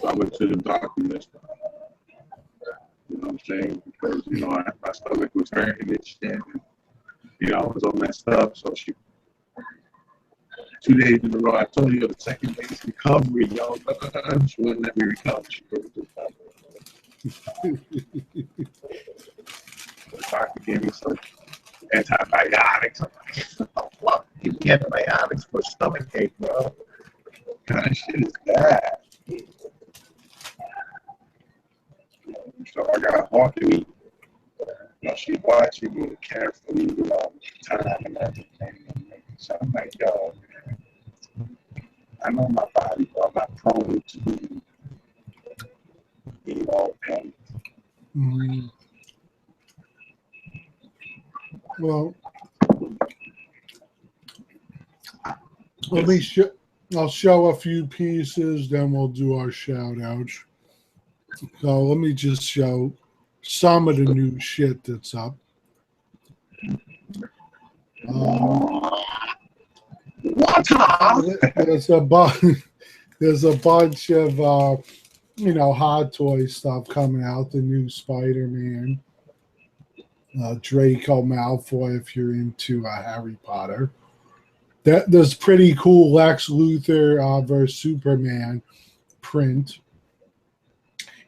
So I went to the doctor this time. You know what I'm saying? Because, my stomach was hurting and shit. I was all messed up. So 2 days in a row, I told you the second day's recovery, yo. She wouldn't let me recover. She wouldn't do that. The doctor gave me some antibiotics. I'm like, what the fuck? Give me antibiotics for stomach ache, bro. What kind of shit is that? So I got a hawk to me. She's watching me carefully, time and everything. So I'm like, yo, I know my body, but I'm not prone to, pain. Mm. Well, Let me show. I'll show a few pieces, then we'll do our shout outs. So let me just show some of the new shit that's up. There's a bunch. There's a bunch of Hot Toy stuff coming out. The new Spider-Man, Draco Malfoy, if you're into Harry Potter. There's pretty cool Lex Luthor versus Superman print.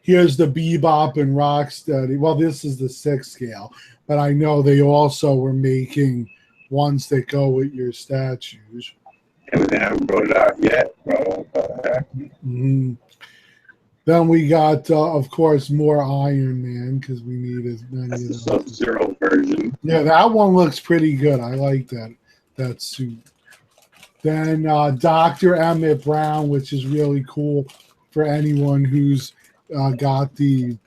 Here's the Bebop and Rocksteady. Well, this is the 6 scale, but I know they also were making ones that go with your statues. And they haven't brought it out yet, bro. Mm-hmm. Then we got, of course, more Iron Man because we need as many. That's the Sub-Zero version. Yeah, that one looks pretty good. I like that suit. Then Dr. Emmett Brown, which is really cool for anyone who's got the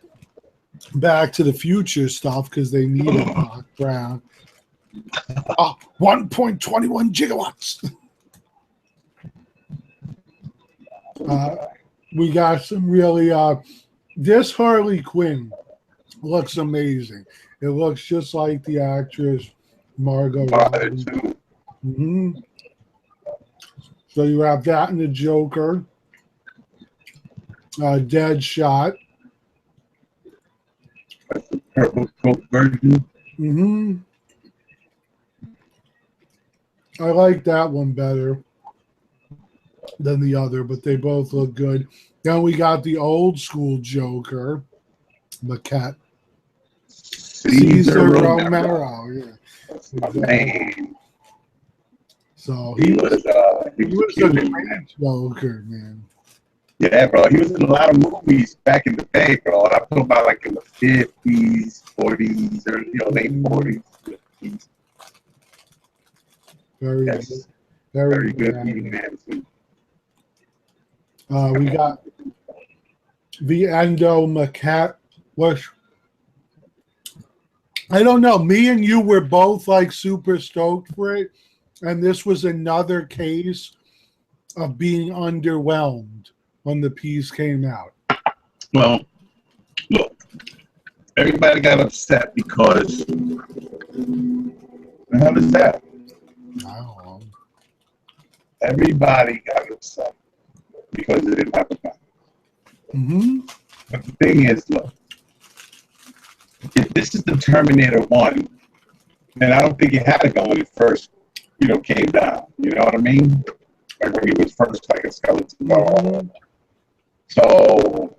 Back to the Future stuff because they need a Doc Brown. 1.21 gigawatts. We got some really this Harley Quinn looks amazing. It looks just like the actress Margot Robbie. Mm-hmm. So you have that in the Joker, Deadshot. That's the purple coat version. Mm-hmm. I like that one better than the other, but they both look good. Then we got the old school Joker, Maquette. Caesar Romero. Yeah. Exactly. So he was a great Joker, man. Yeah, bro. He was in a lot of movies back in the day, bro. I'm talking about like in the 50s, 40s, or late 40s, 50s. Very yes. good. Very good man. We got the Endo Maquette, which I don't know. Me and you were both like super stoked for it, and this was another case of being underwhelmed when the piece came out. Well, look, everybody got upset because the hell is that? I don't know. Everybody got upset because it didn't have a gun. Mm-hmm. But the thing is, look, if this is the Terminator 1, then I don't think it had a gun when it first, came down. You know what I mean? Like when he was first like a skeleton doll. Mm-hmm. So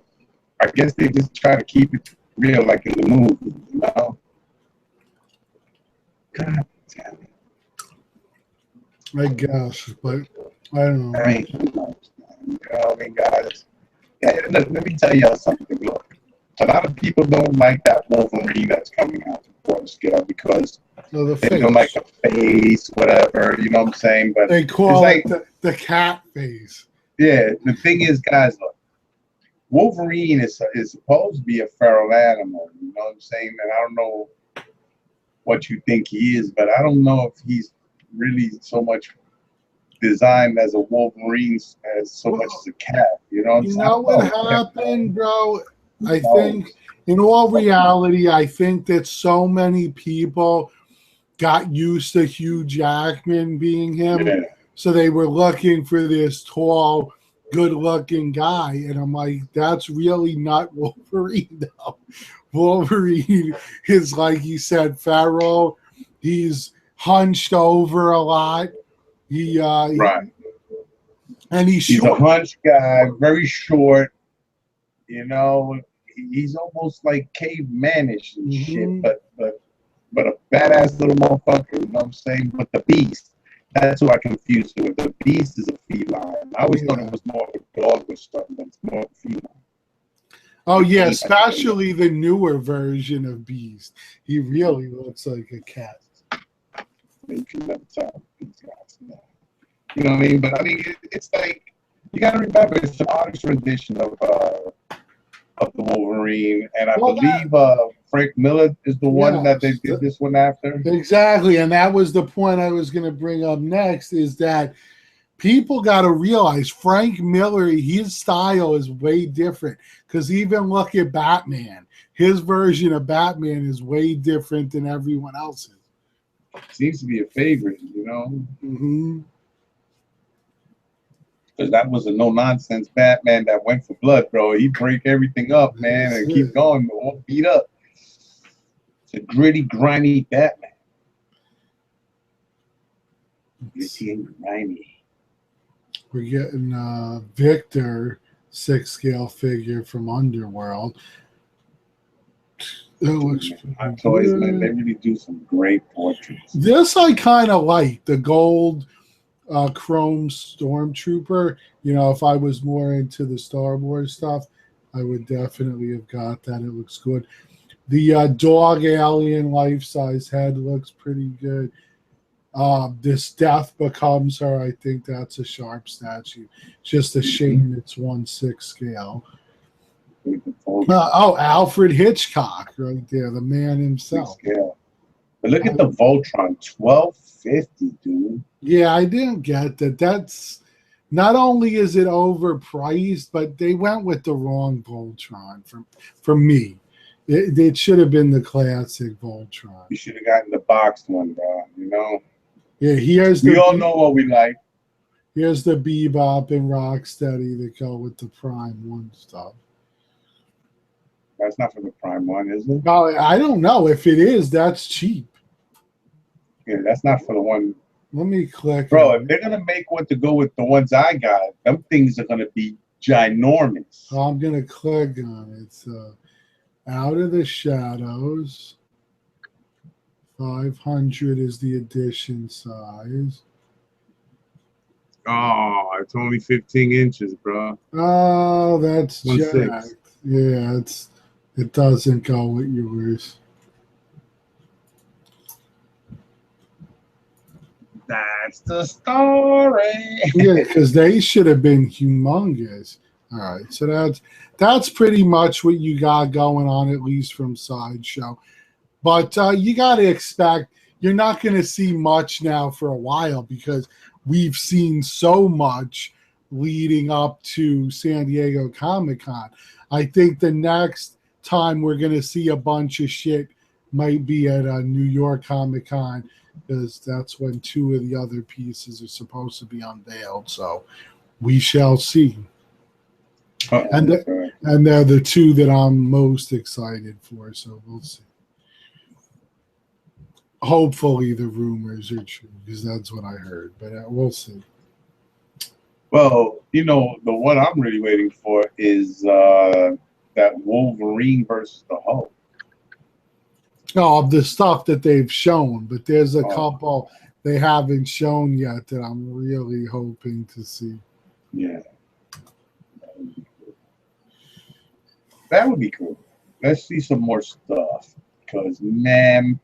I guess they just try to keep it real like in the movie, God damn it. I guess, but I don't know. Guys. Yeah, let me tell y'all something. Look, a lot of people don't like that Wolverine that's coming out for the scale because they don't like the face, whatever. You know what I'm saying? But they call it the cat face. Yeah, the thing is, guys, look, Wolverine is supposed to be a feral animal. You know what I'm saying? And I don't know what you think he is, but I don't know if he's really so much designed as a Wolverine as so much as a cat. You know what I'm saying? You know what happened, bro? I think, in all reality, I think that so many people got used to Hugh Jackman being him. Yeah. So they were looking for this tall, good-looking guy. And I'm like, that's really not Wolverine, though. Wolverine is, like he said, feral. He's hunched over a lot. Right. And he's a hunched guy, very short. He's almost like cavemanish and shit, but a badass little motherfucker. You know what I'm saying? But the Beast, that's who I confused with. The Beast is a feline. I always thought it was more of a dog or something, but it's more of a feline. Oh yeah, especially the newer version of Beast. He really looks like a cat. You can never tell these guys. You know what I mean? But I mean, it's like you got to remember it's an artist rendition of the Wolverine, and I believe Frank Miller is the one that they did this one after. Exactly, and that was the point I was going to bring up next. Is that people got to realize Frank Miller, his style is way different. Because even look at Batman. His version of Batman is way different than everyone else's. Seems to be a favorite, you know? Mm-hmm. Because that was a no-nonsense Batman that went for blood, bro. He'd break everything up, man, and keep going, all beat up. It's a gritty, grimy Batman. Gritty and grimy. We're getting Victor 6-scale figure from Underworld. It looks Hot Toys, man, they really do some great portraits. This I kind of like, the gold chrome stormtrooper. You know, if I was more into the Star Wars stuff, I would definitely have got that. It looks good. The dog alien life-size head looks pretty good. This Death Becomes Her, I think that's a sharp statue. Just a shame it's 1/6 scale. Alfred Hitchcock right there, the man himself. Scale. But look at the Voltron, $12.50, dude. Yeah, I didn't get that. That's not only is it overpriced, but they went with the wrong Voltron for me. It should have been the classic Voltron. You should have gotten the boxed one, bro. You know. Yeah, we all know what we like. Here's the Bebop and Rocksteady that go with the Prime 1 stuff. That's not for the Prime 1, is it? No, I don't know. If it is, that's cheap. Yeah, that's not for the one. Let me click. Bro, if they're gonna make one to go with the ones I got, them things are gonna be ginormous. I'm gonna click on it. It's Out of the Shadows. 500 is the edition size. Oh, it's only 15 inches, bro. Oh, that's 1/6. jacked. Yeah, it doesn't go with yours. That's the story. Yeah, because they should have been humongous. All right, so that's pretty much what you got going on, at least from Sideshow. But you got to expect you're not going to see much now for a while because we've seen so much leading up to San Diego Comic-Con. I think the next time we're going to see a bunch of shit might be at New York Comic-Con, because that's when 2 of the other pieces are supposed to be unveiled. So we shall see. And they're the 2 that I'm most excited for. So we'll see. Hopefully the rumors are true, because that's what I heard. But we'll see. Well, you know, the one I'm really waiting for is that Wolverine versus the Hulk. Of the stuff that they've shown, but there's a couple they haven't shown yet that I'm really hoping to see. Yeah. That would be cool. Let's see some more stuff. Because, man,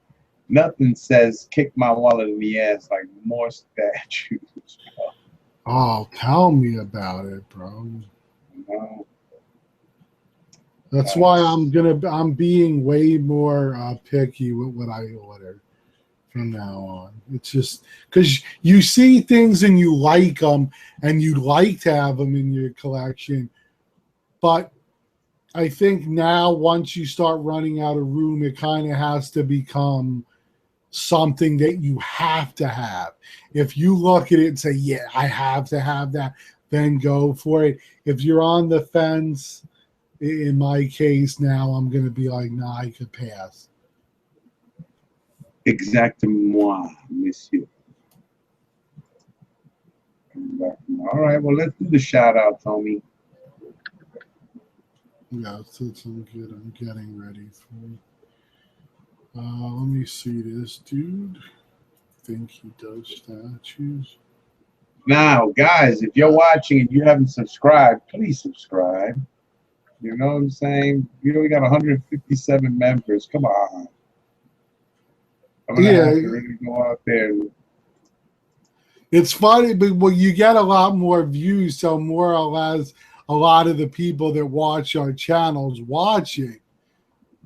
nothing says kick my wallet in the ass like more statues. Bro. Oh, tell me about it, bro. No. That's why I'm being way more picky with what I order from now on. It's just because you see things and you like them and you'd like to have them in your collection, but I think now once you start running out of room, it kind of has to become something that you have to have. If you look at it and say, yeah, I have to have that, then go for it. If you're on the fence, in my case now, I'm going to be like, nah, I could pass. Exactement, monsieur. All right, well, let's do the shout out, Tommy. Yeah, since I'm good, I'm getting ready for it. Let me see this dude. I think he does statues. Now, guys, if you're watching and you haven't subscribed, please subscribe. You know what I'm saying? We only got 157 members. Come on. I'm going to have to really go out there. It's funny, but well, you get a lot more views, so more or less a lot of the people that watch our channels watch it.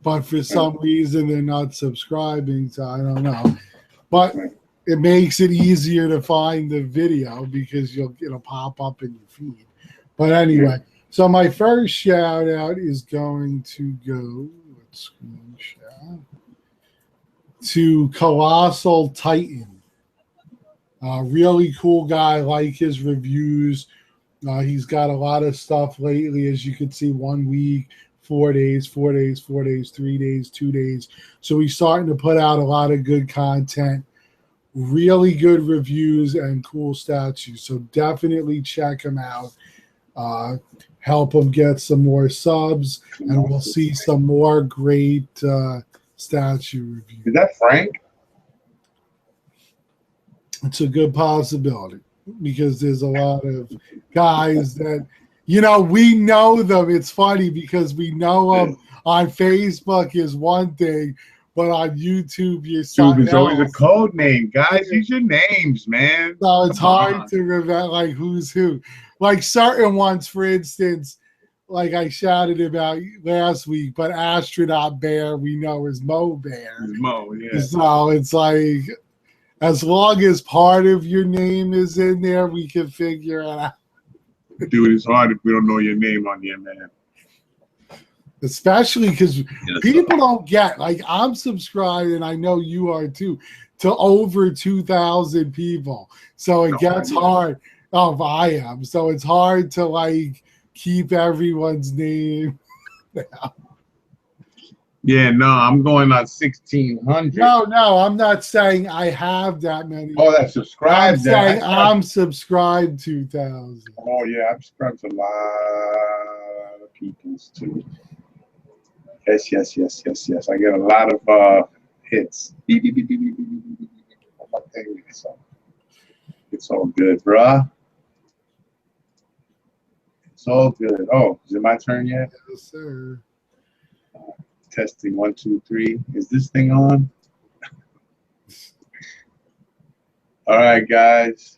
But for some reason, they're not subscribing, so I don't know. But it makes it easier to find the video because it'll pop up in your feed. But anyway, so my first shout out is going to go, let's screenshot, to Colossal Titan. Really cool guy. Like his reviews. He's got a lot of stuff lately, as you can see, 1 week, 4 days, 4 days, 4 days, 3 days, 2 days. So he's starting to put out a lot of good content, really good reviews, and cool statues. So definitely check him out. Help him get some more subs, and we'll see some more great statue reviews. Is that Frank? It's a good possibility because there's a lot of guys that, you know, we know them. It's funny because we know them on Facebook is one thing, but on YouTube you're something It's always a code name. Guys, use your names, man. So it's hard to remember like who's who. Like certain ones, for instance, like I shouted about last week, but Astronaut Bear we know is Mo Bear. Mo, yeah. So it's like, as long as part of your name is in there, we can figure it out. Dude, it's hard if we don't know your name on here, man. Especially because people don't get, like, I'm subscribed, and I know you are too, to over 2,000 people. So it gets hard. Oh, I am. So it's hard to, like, keep everyone's name down. Yeah, no, I'm going on 1,600. No, I'm not saying I have that many. Oh, that subscribed. I'm saying I'm subscribed 2,000. Oh, yeah, I'm subscribed to a lot of people's too. Yes. I get a lot of hits. It's all good, bruh. It's all good. Oh, is it my turn yet? Yes, sir. Testing 1, 2, 3. Is this thing on? All right, guys.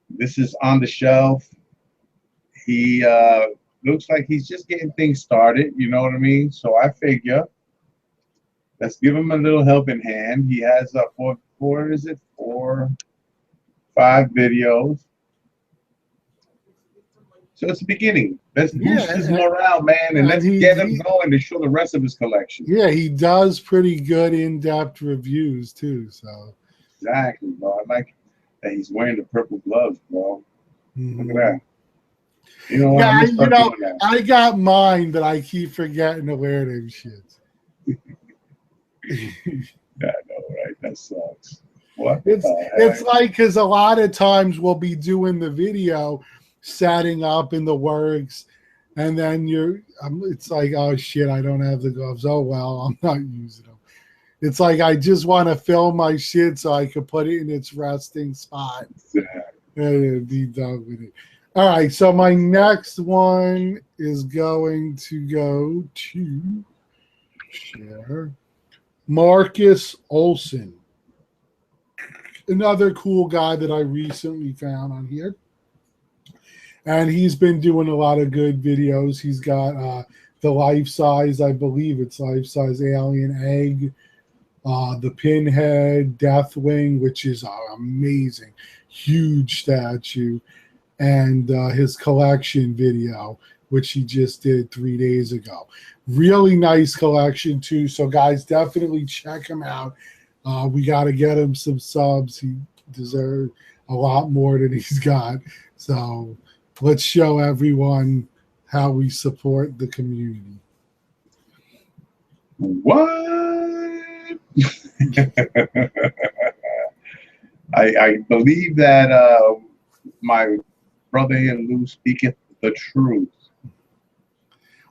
This is on the shelf. He looks like he's just getting things started. You know what I mean? So I figure let's give him a little helping hand. He has 4, 5 videos. So it's the beginning. Let's boost his morale, man, and let's get him going to show the rest of his collection. Yeah, he does pretty good in-depth reviews too. So exactly, bro. I like that he's wearing the purple gloves, bro. Look at that. You know what? Yeah, I got mine, but I keep forgetting to wear them shits. Yeah, I know, right? That sucks. What? It's like, because a lot of times we'll be doing the video, setting up in the works, and then it's like, oh shit, I don't have the gloves. Oh well, I'm not using them. It's like I just want to film my shit so I could put it in its resting spot and be done with it. All right, so my next one is going to go to share Marcus Olson, another cool guy that I recently found on here. And he's been doing a lot of good videos. He's got the life-size, I believe it's life-size alien egg, the pinhead, Deathwing, which is amazing, huge statue, and his collection video, which he just did 3 days ago. Really nice collection too. So guys, definitely check him out. We got to get him some subs. He deserves a lot more than he's got. So let's show everyone how we support the community. What? I believe that my brother in Lou speaketh the truth.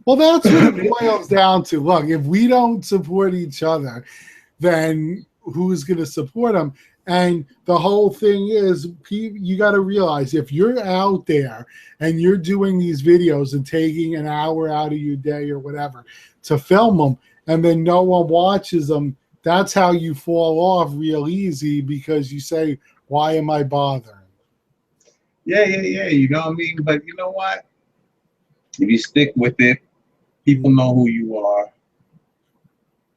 Well, that's what it boils down to. Look, if we don't support each other, then who's going to support them? And the whole thing is, you got to realize, if you're out there and you're doing these videos and taking an hour out of your day or whatever to film them, and then no one watches them, that's how you fall off real easy, because you say, why am I bothering? Yeah. You know what I mean? But you know what? If you stick with it, people know who you are.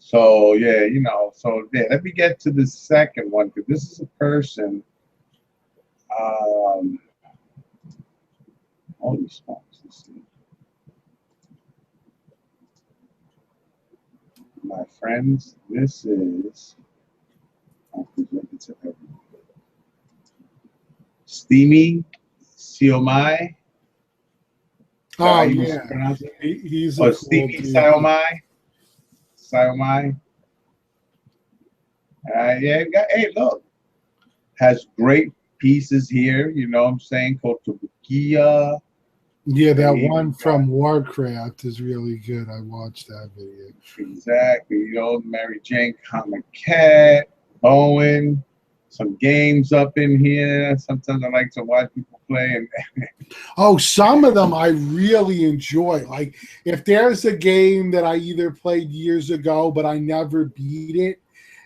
So yeah, so yeah, let me get to the second one because this is a person. Um, holy smokes! Let's see. My friends, this is. I'll present it to everyone. Steamy Siomai. Is that how Oh you yeah, pronounce it? he's a Or cool Steamy dude. Siomai? Siomai. Yeah, hey, look, has great pieces here. You know what I'm saying? Kotobukiya. Yeah, And that even one got from Warcraft is really good. I watched that video. exactly, Mary Jane Comic Cat, Bowen, some games up in here. Sometimes I like to watch people play and Oh, some of them I really enjoy. Like if there's a game that I either played years ago but I never beat it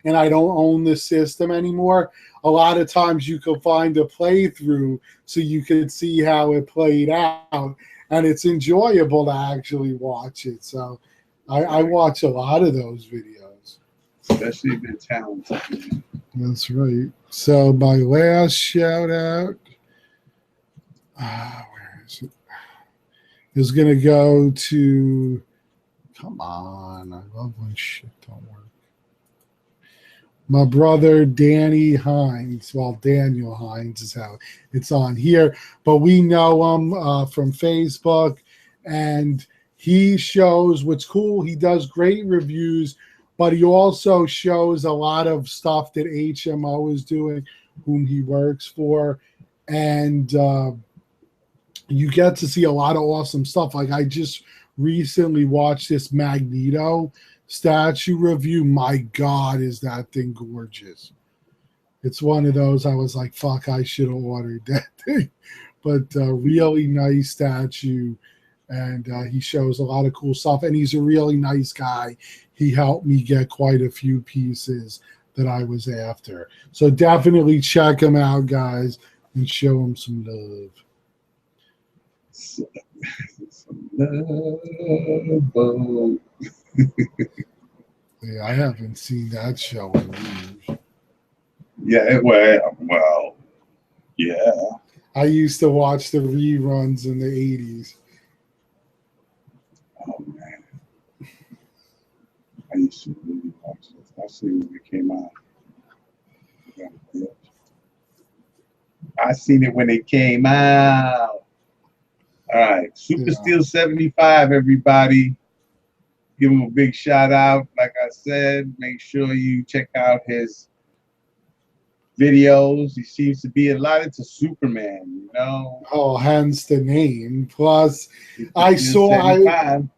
and I don't own the system anymore, a lot of times you can find a playthrough so you can see how it played out. And it's enjoyable to actually watch it. So I right, watch a lot of those videos. especially if they're talented. That's right. So my last shout out, where is it? Is going to go to. Come on, I love when shit don't work. My brother Danny Hines. Well, Daniel Hines is how it's on here, but we know him from Facebook, and he shows what's cool. He does great reviews, but he also shows a lot of stuff that HMO is doing, whom he works for, and you get to see a lot of awesome stuff. Like I just recently watched this Magneto statue review. My God, is that thing gorgeous? It's one of those I was like, fuck, I should have ordered that thing. But really nice statue. And he shows a lot of cool stuff. And he's a really nice guy. He helped me get quite a few pieces that I was after. So definitely check him out, guys, and show him some love. Some love boat. Yeah, I haven't seen that show in years. Yeah, well, yeah. I used to watch the reruns in the 80s. Oh man, I used to really watch this. I seen when it came out. I seen it when it came out. All right, Super Yeah. Steel 75, everybody. Give him a big shout out. Like I said, make sure you check out his videos. He seems to be a lot into Superman. Oh, hence the name. Plus, Super I Steel saw I 75.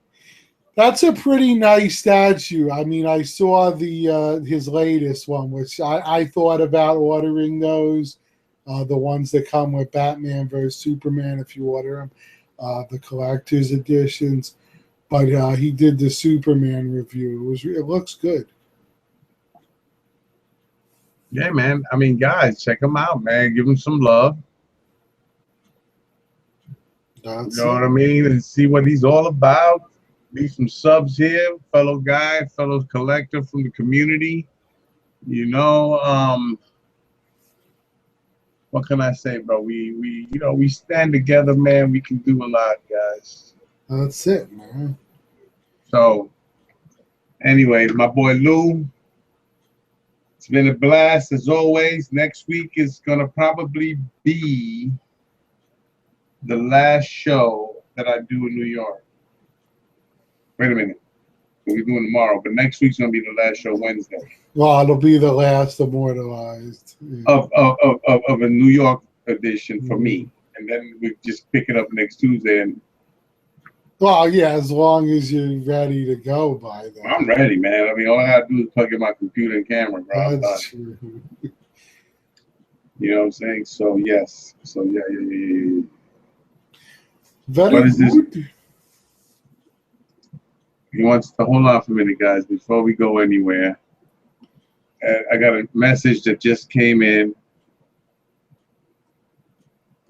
that's a pretty nice statue. I mean, I saw the his latest one, which I thought about ordering those, the ones that come with Batman versus Superman if you order them, the collector's editions. But he did the Superman review. It looks good. Yeah, man. I mean, guys, check him out, man. Give him some love. You That's know it. what I mean? And see what he's all about. Leave some subs here, fellow guy, fellow collector from the community. You know, what can I say, bro? We stand together, man. We can do a lot, guys. That's it, man. So anyway, my boy Lou, it's been a blast as always. Next week is gonna probably be the last show that I do in New York. Wait a minute. We're doing tomorrow, but next week's gonna be the last show Wednesday Well, it'll be the last immortalized. Yeah. of a New York edition for Mhm. me, and then we just pick it up next Tuesday. And Well, yeah, as long as you're ready to go by I'm then. ready, man. I mean, all I gotta do is plug in my computer and camera, bro. I'm That's done. true. You know what I'm saying? So yes. So yeah. Very What is this? good. He wants to hold on for a minute, guys, before we go anywhere. I got a message that just came in.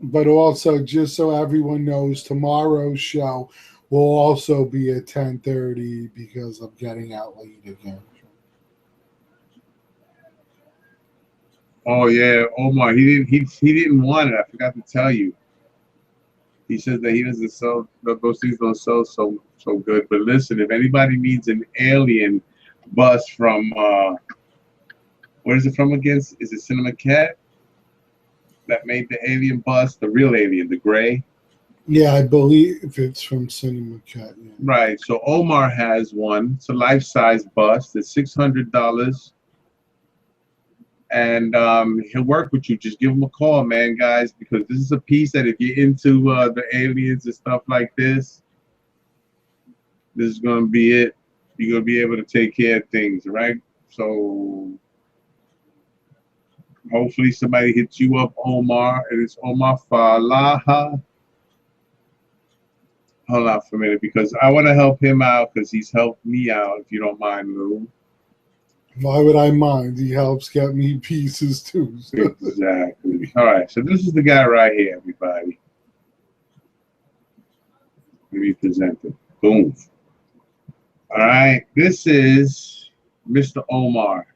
But also, just so everyone knows, tomorrow's show will also be at 10:30 because I'm getting out late again. Oh yeah, Omar. He didn't want it. I forgot to tell you. He says that he doesn't sell those things don't sell so good. But listen, if anybody needs an alien bus from where is it from again? Is it Cinema Cat that made the alien bus, the real alien, the gray? Yeah, I believe it's from Cinema Cat. Yeah. Right. So Omar has one. It's a life size bus. It's $600, and he'll work with you. Just give him a call, man, guys, because this is a piece that if you're into the aliens and stuff like this is gonna be it. You're gonna be able to take care of things, right? So hopefully somebody hits you up, Omar. And it's Omar Falaha. Hold on for a minute because I want to help him out because he's helped me out. If you don't mind, Lou. Why would I mind? He helps get me pieces too. Exactly. All right. So this is the guy right here, everybody. Let me present it. Boom. All right. This is Mr. Omar.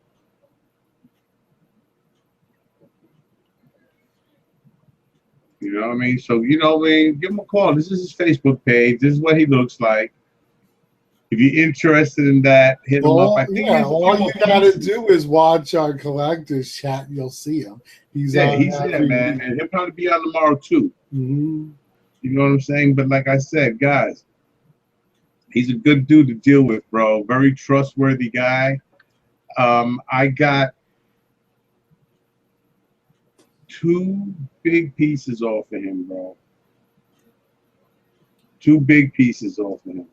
You know what I mean? So, you know what I mean? Give him a call. This is his Facebook page. This is what he looks like. If you're interested in that, hit him up. I think All you gotta do is watch our collectors chat. You'll see him. He's there, man, and he'll probably be on tomorrow too. Mm-hmm. You know what I'm saying? But like I said, guys, he's a good dude to deal with, bro. Very trustworthy guy. I got 2 big pieces off of him, bro. 2 big pieces off of him.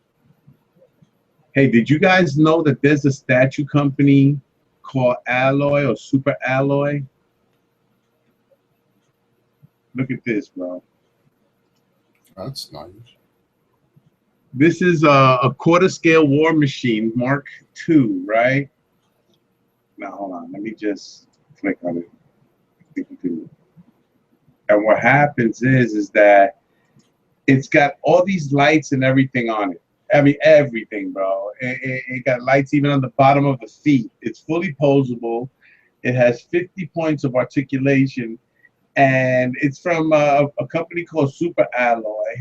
Hey, did you guys know that there's a statue company called Alloy or Super Alloy? Look at this, bro. That's nice. This is a quarter scale war machine, Mark II, right? Now, hold on. Let me just click on it. And what happens is that it's got all these lights and everything on it. I mean, everything, bro. It got lights even on the bottom of the feet. It's fully posable. It has 50 points of articulation. And it's from a company called Super Alloy.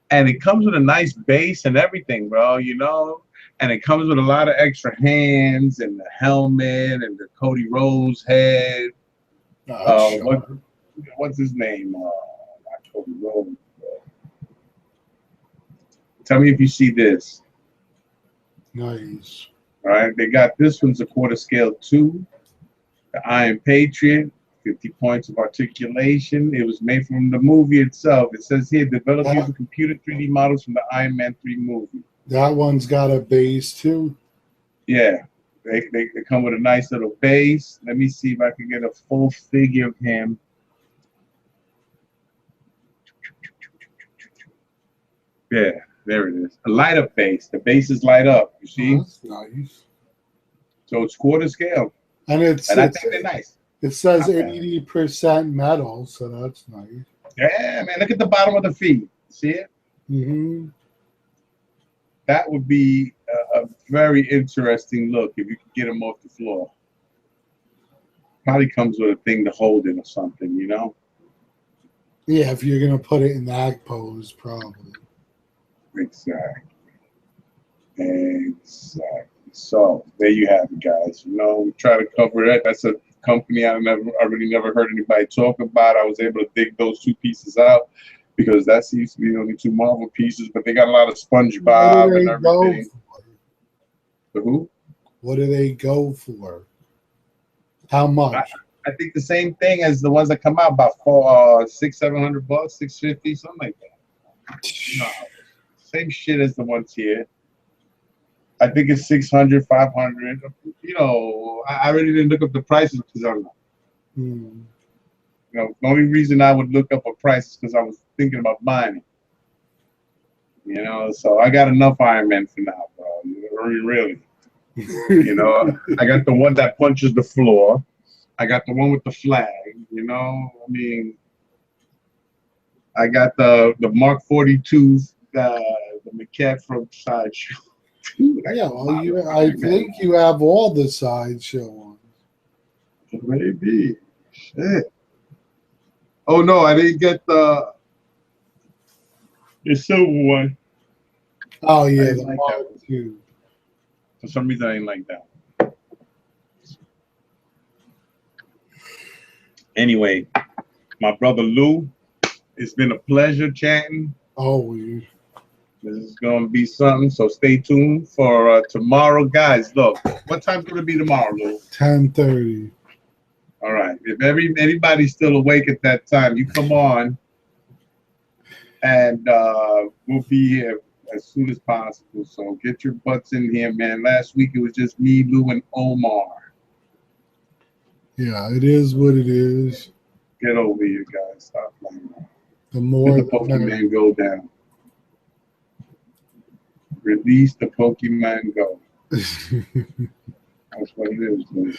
And it comes with a nice base and everything, bro, you know? And it comes with a lot of extra hands and the helmet and the Cody Rhodes head. What's his name? Not Cody Rhodes. Tell me if you see this. Nice. All right, they got this one's a quarter scale too. The Iron Patriot, 50 points of articulation. It was made from the movie itself. It says here, developed using computer 3D models from the Iron Man 3 movie. That one's got a base too. Yeah, they come with a nice little base. Let me see if I can get a full figure of him. Yeah, there it is. A light up base. The base is light up. You see? Oh, that's nice. So it's quarter scale. And I think they're nice. It says 80% metal, so that's nice. Yeah, man. Look at the bottom of the feet. See it? Mm-hmm. That would be a very interesting look if you could get him off the floor. Probably comes with a thing to hold it or something, you know? Yeah, if you're gonna put it in that pose, probably. Exactly. So there you have it, guys. You know, we try to cover it. That's a company I really never heard anybody talk about. I was able to dig those 2 pieces out because that seems to be the only 2 Marvel pieces, but they got a lot of SpongeBob and everything. The who? What do they go for? How much? I think the same thing as the ones that come out, about $600-700, $650, something like that. No, same shit as the ones here. I think it's 600, 500. You know, I really didn't look up the prices because I don't know. You know, the only reason I would look up a price is because I was thinking about buying it. You know, so I got enough Iron Man for now, bro. Really. You know, I got the one that punches the floor. I got the one with the flag. You know, I mean, I got the Mark 42, the maquette from Sideshow. Yeah, well, I think you have all the Sideshow ones. Maybe. Shit. Oh no, I didn't get the silver one. Oh I yeah, didn't the like that Mark one. II. For some reason, I didn't like that one. Anyway, my brother Lou, it's been a pleasure chatting. Always. This is going to be something, so stay tuned for tomorrow. Guys, look, what time's going to be tomorrow, Lou? 10:30. All right. If anybody's still awake at that time, you come on, and we'll be here as soon as possible. So get your butts in here, man. Last week it was just me, Lou, and Omar. Yeah, it is what it is. Get over here, guys. Stop playing. The Let more the the merrier. Pokemon go down. Release the Pokemon Go. That's what it is, man.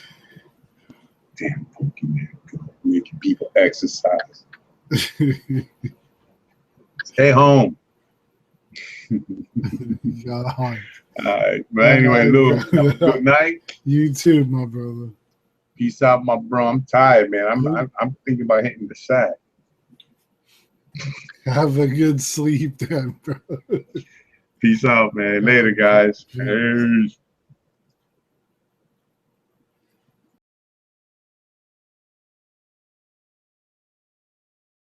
Damn Pokemon Go. Making people exercise. Stay home. You got a hunt. All right. But anyway, Lou, have a good night. You too, my brother. Peace out, my bro. I'm tired, man. I'm thinking about hitting the sack. Have a good sleep then, bro. Peace out, man. Later, guys. Peace.